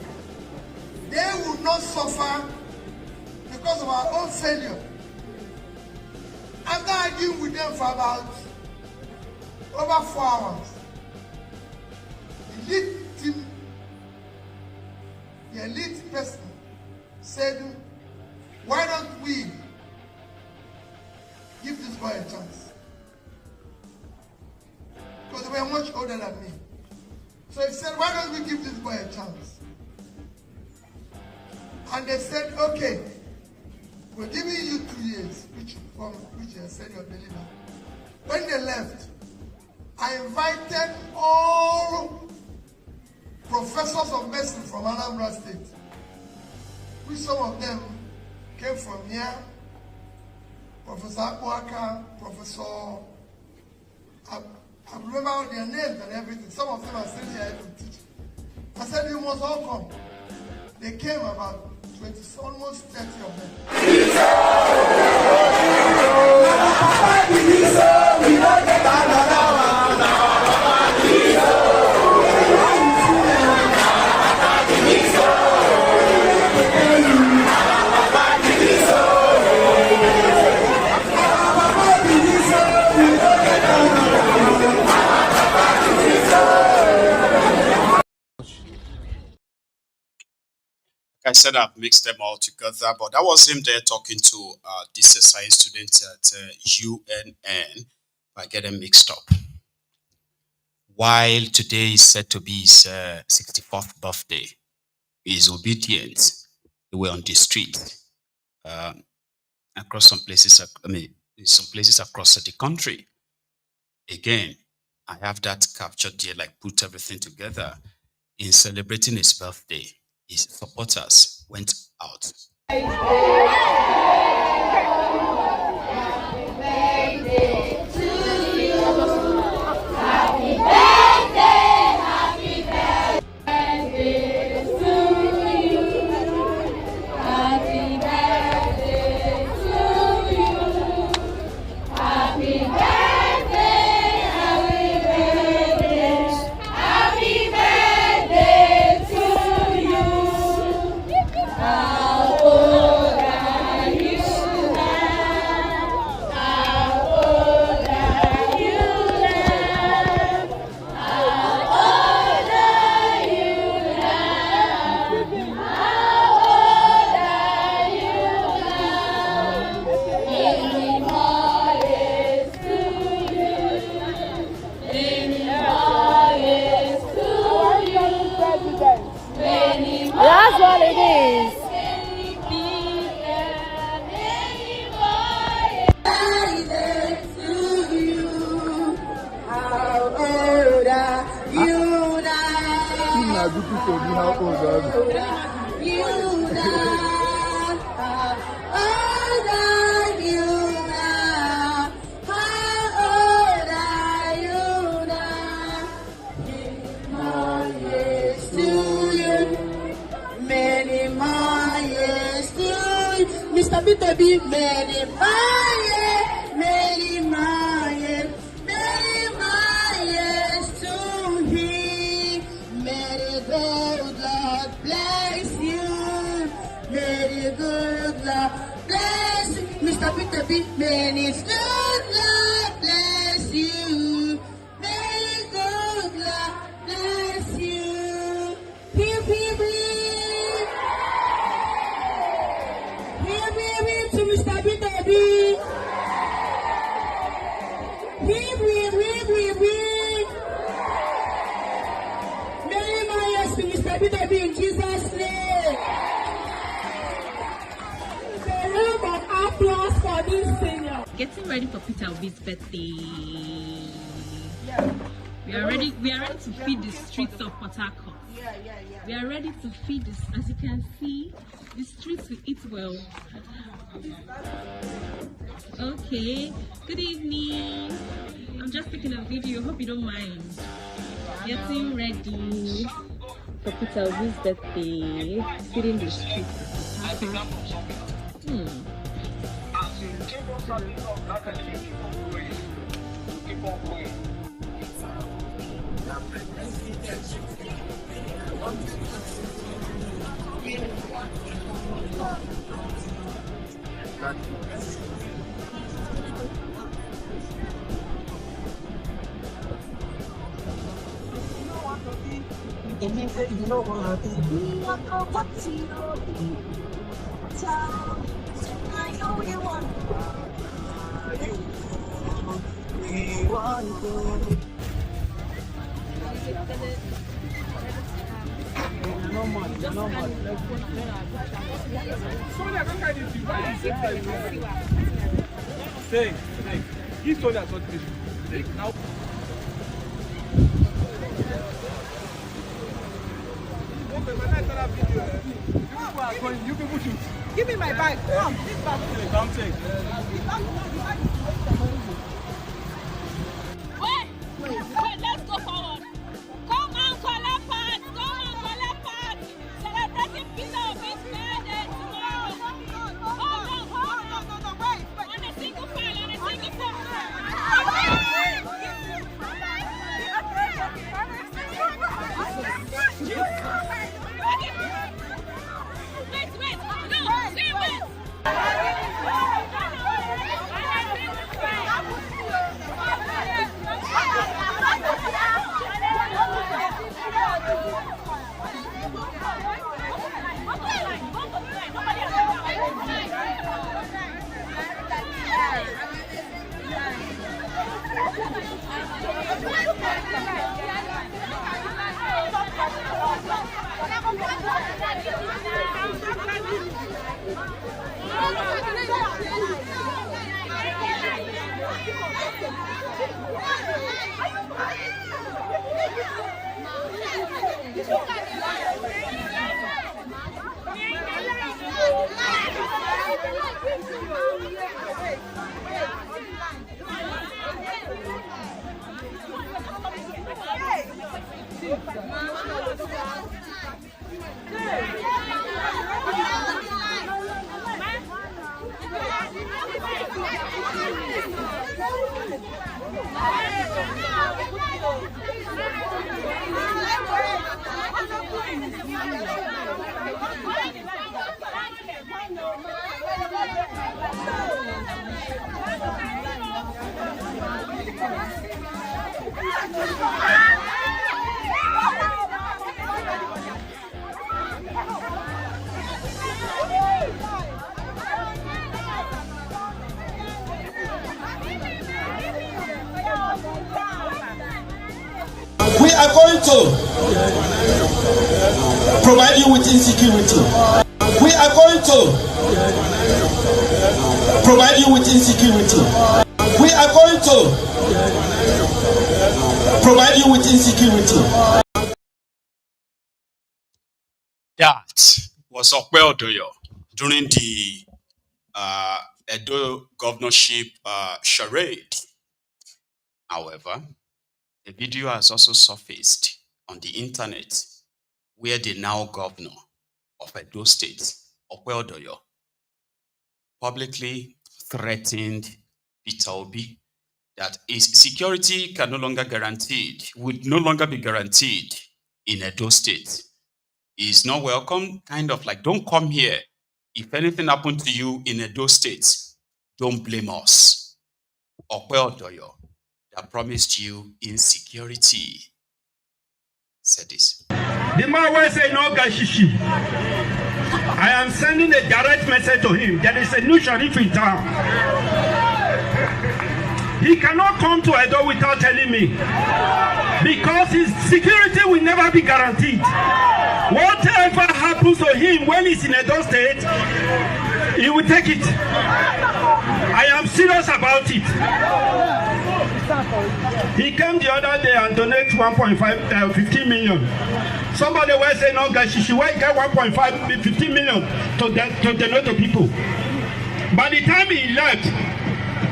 they will not suffer because of our own failure. After arguing with them for about over 4 hours, the elite person said, why don't we give this boy a chance? Because they were much older than me. So he said, why don't we give this boy a chance? And they said, okay, we're giving you 2 years, which I said you're delivering. When they left, I invited all professors of medicine from Anambra State, which some of them came from here. Professor Abubakar, Professor, I remember all their names and everything. Some of them are still here to teach. I said, you must all come. They came about 20, almost 30 of them. I said, I've mixed them all together, but that was him there talking to this science student at UNN. I get them mixed up. While today is said to be his 64th birthday, he is obedient. They were on the street across some places. In some places across the country. Again, I have that captured here, like put everything together. In celebrating his birthday, his supporters went out. Mr. Peter Obi, many years to him. May the good Lord bless you. May the good Lord bless you. Mr. Peter Obi, many good Lord bless you. May the good Lord bless you. Hip, hip, hip. To Mr. Peter Obi. Many more years to Mr. Peter Obi in Jesus' name. A round of applause for this senior. Getting ready for Peter Obi's birthday. We are ready to feed the streets of Port Harcourt. We are ready to feed this. As you can see, the streets will eat well. Okay, good evening. I'm just taking a video, hope you don't mind. Getting ready for Peter Obi's birthday, feeding the streets. Stay. Give Sonia something. Now. You people shoot. Give me my bag. Come, this bag. Come take. Wait, let's go forward. Come on, collect parts. Celebrating Peter Obi's birthday tomorrow. Hold on. Wait. On a single file. Wait. No, stay with. We are going to provide you with insecurity. We are going to provide you with insecurity. We are going to provide you with insecurity. That was Okwe Odoyo during the Edo governorship charade. However, a video has also surfaced on the internet where the now governor of Edo State, Okwe Odoyo, publicly threatened Peter Obi that his security can no longer guaranteed, would no longer be guaranteed in Edo State. Is not welcome, kind of like, don't come here. If anything happened to you in Edo State, don't blame us. Okwe Odoyo, that promised you insecurity, said this. The man will say no gashishi. I am sending a direct message to him. There is a new sheriff in town. He cannot come to Edo without telling me, because his security will never be guaranteed. Whatever happens to him when he's in Edo State, he will take it. I am serious about it. He came the other day and donated 15 million. Somebody will say, no, Gashishi, why get 15 million to donate to people? By the time he left,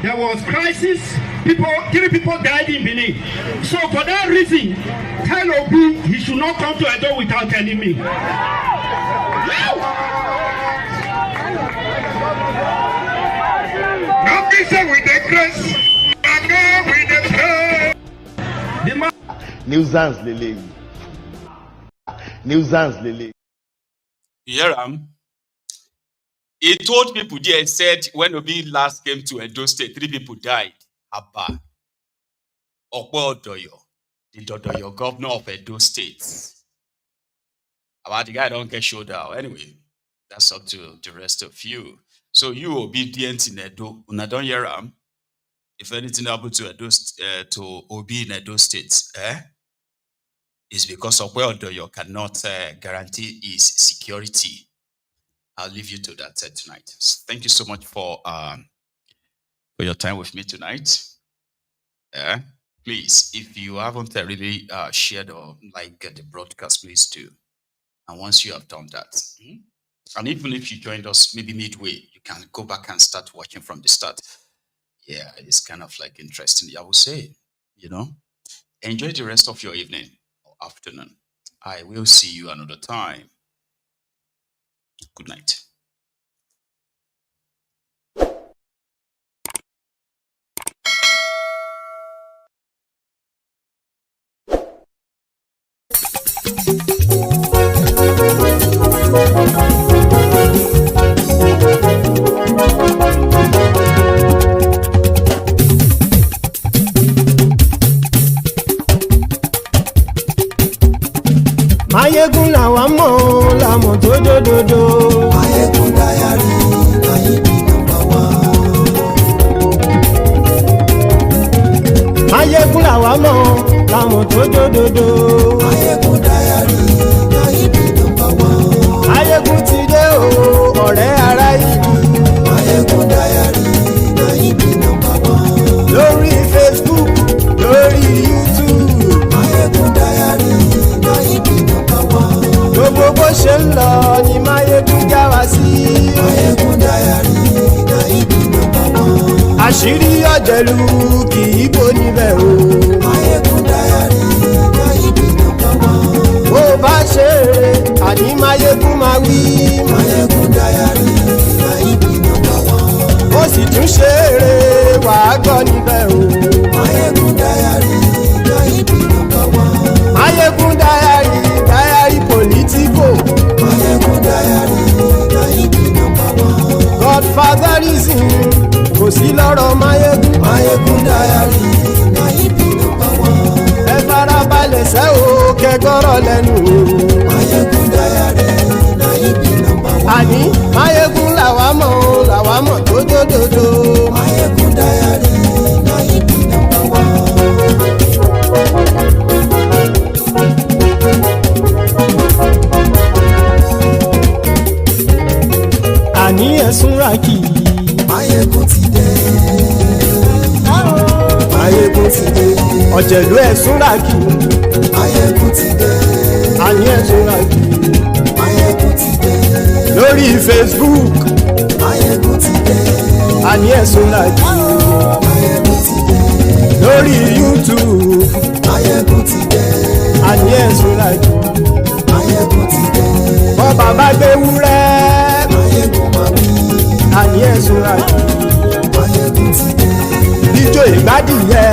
there was crisis. 3 people died in Benin. So for that reason, tell Obi he should not come to Edo without telling me. Nothing said with the grace. Nuisance Lele. Nuisance Lele. You hear him? He told people there, said when Obi last came to Edo State, 3 people died. Abba. Okwe Odoyo, the Dodoyo governor of Edo State. About the guy don't get showed out. Anyway, that's up to the rest of you. So you obedient in Edo, una don't hear him. If anything happened to Edo, to Obi in Edo State, it's because Okwe Odoyo cannot guarantee his security. I'll leave you to that tonight. So thank you so much for your time with me tonight. Please, if you haven't really shared or liked the broadcast, please do. And once you have done that, and even if you joined us maybe midway, you can go back and start watching from the start. Yeah, it's kind of like interesting. I would say, enjoy the rest of your evening or afternoon. I will see you another time. Good night. Mayegun làwa mọ̀ làmọ̀ tó dòdòdò. Mayegun dayari Nayibi #1. Mayegun làwa mọ̀ làmọ̀ tó dòdòdò. Mayegun dayari Nayibi #1. Mayegun ti dé o ọ̀rẹ́ ara ìlú. Mayegun dayari Nayibi #1. Lórí Facebook, lórí YouTube. Mayegun dayari Nayibi #1. Gbogbo bó ṣe ń lọ ni Mayegun já wa sí. Mayegun dayari Nayibi #1. Àṣírí ọ̀jẹ̀lú kì í bò níbẹ̀ o. Mayegun dayari Nayibi #1. Bó bá ṣe eré àní Mayegun máa wí. Mayegun dayari Nayibi #1. Ó sì sì tún ṣeré wàá gbọ́ níbẹ̀ o. Mayegun diary Naibi #1. Mayegun diary politico. Mayegun diary Naibi #1. Godfatherism kò sí lọ́rọ̀ Mayegun. Mayegun diary Naibi #1. Ẹ farabalẹ̀ sẹ́ o kẹgọ́rọ̀ lẹ́nu o. Mayegun diary Naibi #1. Àní Mayegun làwa mọ̀ tó dódòdó. Mayegun diary Naibi #1. Àní ẹ̀sùn ràkì. Mayegun ti dé. Mayegun ti dé. Ọ̀jẹ̀lú ẹ̀sùn ràkì. Mayegun ti dé. Àní ẹ̀sùn ràkì. Mayegun ti dé. Lórí Facebook. Mayegun ti dé. Àní ẹ̀sùn ràkì. Mayegun ti dé. Lórí YouTube. Mayegun ti dé. Àní ẹ̀sùn ràkì. Mayegun ti dé. Bọ́ bàbá gbé wúrẹ́. Mayegun máa wí. Àní ẹ̀sùn ràkì. Mayegun ti dé. Ijó ìgbádìyẹ.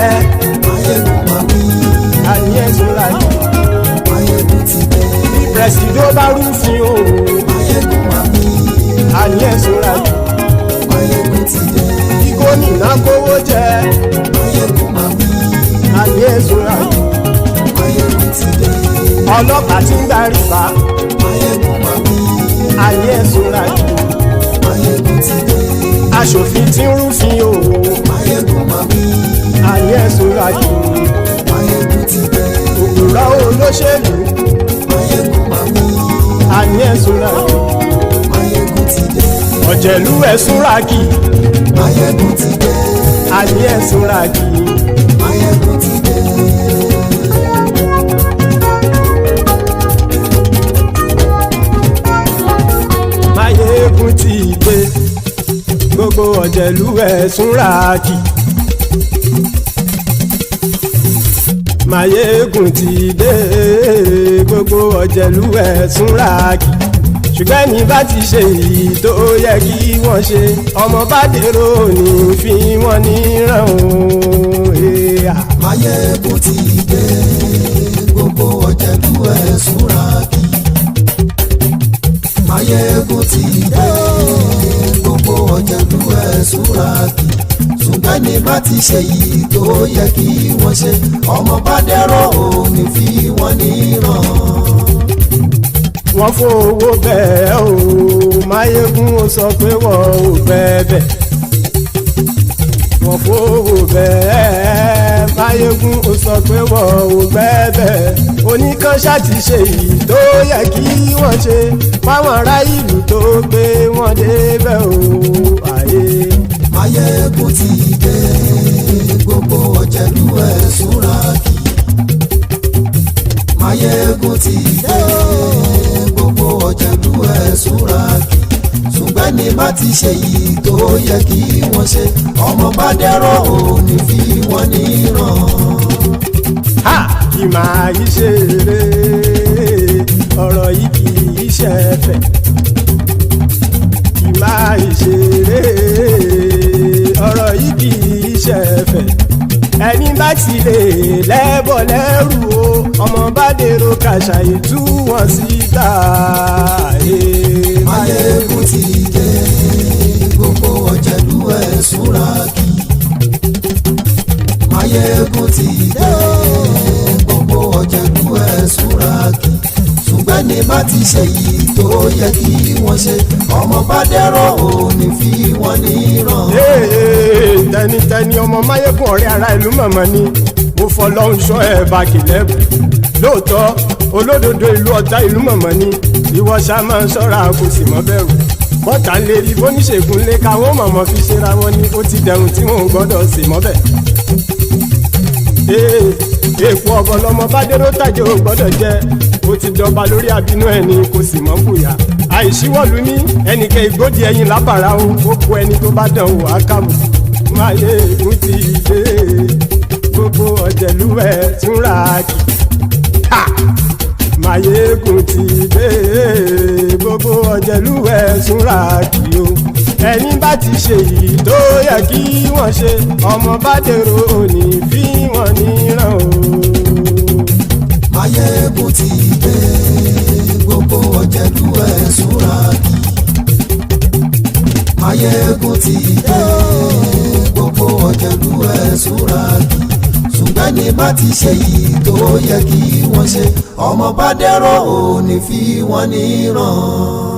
Mayegun máa wí. Àní ẹ̀sùn ràkì. Mayegun ti dé. Bí pẹ̀sìdó bá rúfin o. Mayegun máa wí. Àní ẹ̀sùn ràkì. Mayegun ti dé. Bí gómìnà kówó jẹ. Mayegun máa wí. Àní ẹ̀sùn ràkì. Mayegun ti dé. Ọlọ́pàá tí ń gba rìbá. Mayegun máa wí. Àní ẹ̀sùn ràkì. Mayegun ti dé. Aṣòfin tí ń rúfin o. Mayegun máa wí. Àní ẹ̀sùn ràkì. Mayegun ti dé. Òpùrọ́ olóṣèlú. Mayegun máa wí. Àní ẹ̀sùn ràkì. Mayegun ti dé. Ọ̀jẹ̀lú ẹ̀sùn ràkì. Mayegun ti dé. Àní ẹ̀sùn ràkì. Mayegun ti dé. Mayegun ti dé. Gbogbo ọ̀jẹ̀lú ẹ̀sùn ràkì. Mayegun ti dé. Gbogbo ọ̀jẹ̀lú ẹ̀sùn ràkì. Ṣùgbọ́n ní bá ti ṣe èyí tó yẹ kí wọ́n ṣe, ọmọ bá dèrò ní fi wọ́n níran o. Mayegun ti dé. Gbogbo ọ̀jẹ̀lú ẹ̀sùn ràkì. Mayegun ti dé. Gbogbo ọ̀jẹ̀lú ẹ̀sùn ràkì. Ṣùgbọ́n ní bá ti ṣe èyí tó yẹ kí wọ́n ṣe, ọmọ bá dèrò ní fi wọ́n níran. Wọ́n fowó bẹ́ẹ̀ o. Mayegun ó sọ pé wọ́n ò bẹ́ẹ̀. Wọ́n fowó bẹ́ẹ̀. Mayegun ó sọ pé wọ́n ò bẹ́ẹ̀. Oníkanṣá ti ṣe èyí tó yẹ kí wọ́n ṣe fáwọn ará ìlú tó gbé wọn débẹ̀ o. Mayegun ti dé. Gbogbo ọ̀jẹ̀lú ẹ̀sùn ràkì. Mayegun ti dé. Gbogbo ọ̀jẹ̀lú ẹ̀sùn ràkì. Ṣùgbọ́n ní bá ti ṣe yìí tó yẹ kí wọ́n ṣe, ọmọ bá dẹ́rọ̀ ò ní fi wọ́n níran. Kì máa yí ṣeré, ọ̀rọ̀ yìí kì í ṣẹ̀fẹ̀. Kì máa yí ṣeré, ọ̀rọ̀ yìí kì í ṣẹ̀fẹ̀. Ẹni bá ti lè lẹ́bọ̀ lẹ́rù o, ọmọ bá dèrò kàṣàyè tú wọn síta. Mayegun ti dé. Gbogbo ọ̀jẹ̀lú ẹ̀sùn ràkì. Mayegun ti dé. Gbogbo ọ̀jẹ̀lú ẹ̀sùn ràkì. Ṣùgbọ́n ní bá ti ṣe yìí tó yẹ kí wọ́n ṣe, ọmọ bá dẹ́rọ̀ ò ní fi wọ́n níran. Tẹnitẹni ọmọ Mayegun ọ̀rẹ́ ara ìlú mọ̀mọ́ ni mo fọlọ́hún ṣọ́ ẹ̀ bá kìlẹ́bù. Lóòótọ́ olódodo ìlú ọ̀tá ìlú mọ̀mọ́ ni ìwọ ṣá máa ń ṣọ́ra kò sì mọ́ bẹ̀rù. Bọ́tà ń lè rí bóníṣègùn lé káwọn mọ̀mọ́ fi ṣera wọn ni ó ti dẹrùn tí wọn ò gbọ́dọ̀ sè mọ́bẹ̀. Èèpo ọ̀bọ̀ lọmọ bá dérò tàjẹ́ ò gbọ́dọ̀ jẹ́, ó ti dọba lórí àbínú ẹni kò sì mọ́ fòyà. Àìsíwọ́lu ní ẹnìkẹ́ ìgbódì ẹyin lábàrá o, ó kó ẹni tó bá dán o àkàmù. Mayegun ti dé. Gbogbo ọ̀jẹ̀lú ẹ̀sùn ràkì. Mayegun ti dé. Gbogbo ọ̀jẹ̀lú ẹ̀sùn ràkì o. ẹni bá ti ṣe èyí tó yẹ kí wọ́n ṣe ọmọ bá dèrò òní fi wọ́n níran o. Máyégún ti dé gbogbo ọ̀jẹ̀lú ẹ̀ súnra kí. Máyégún ti dé gbogbo ọ̀jẹ̀lú ẹ̀ súnra kí. Ṣùgbọ́n ní bá ti ṣe yìí tó yẹ kí wọ́n ṣe ọmọ bá dẹ́rọ̀ òní fi wọ́n níran.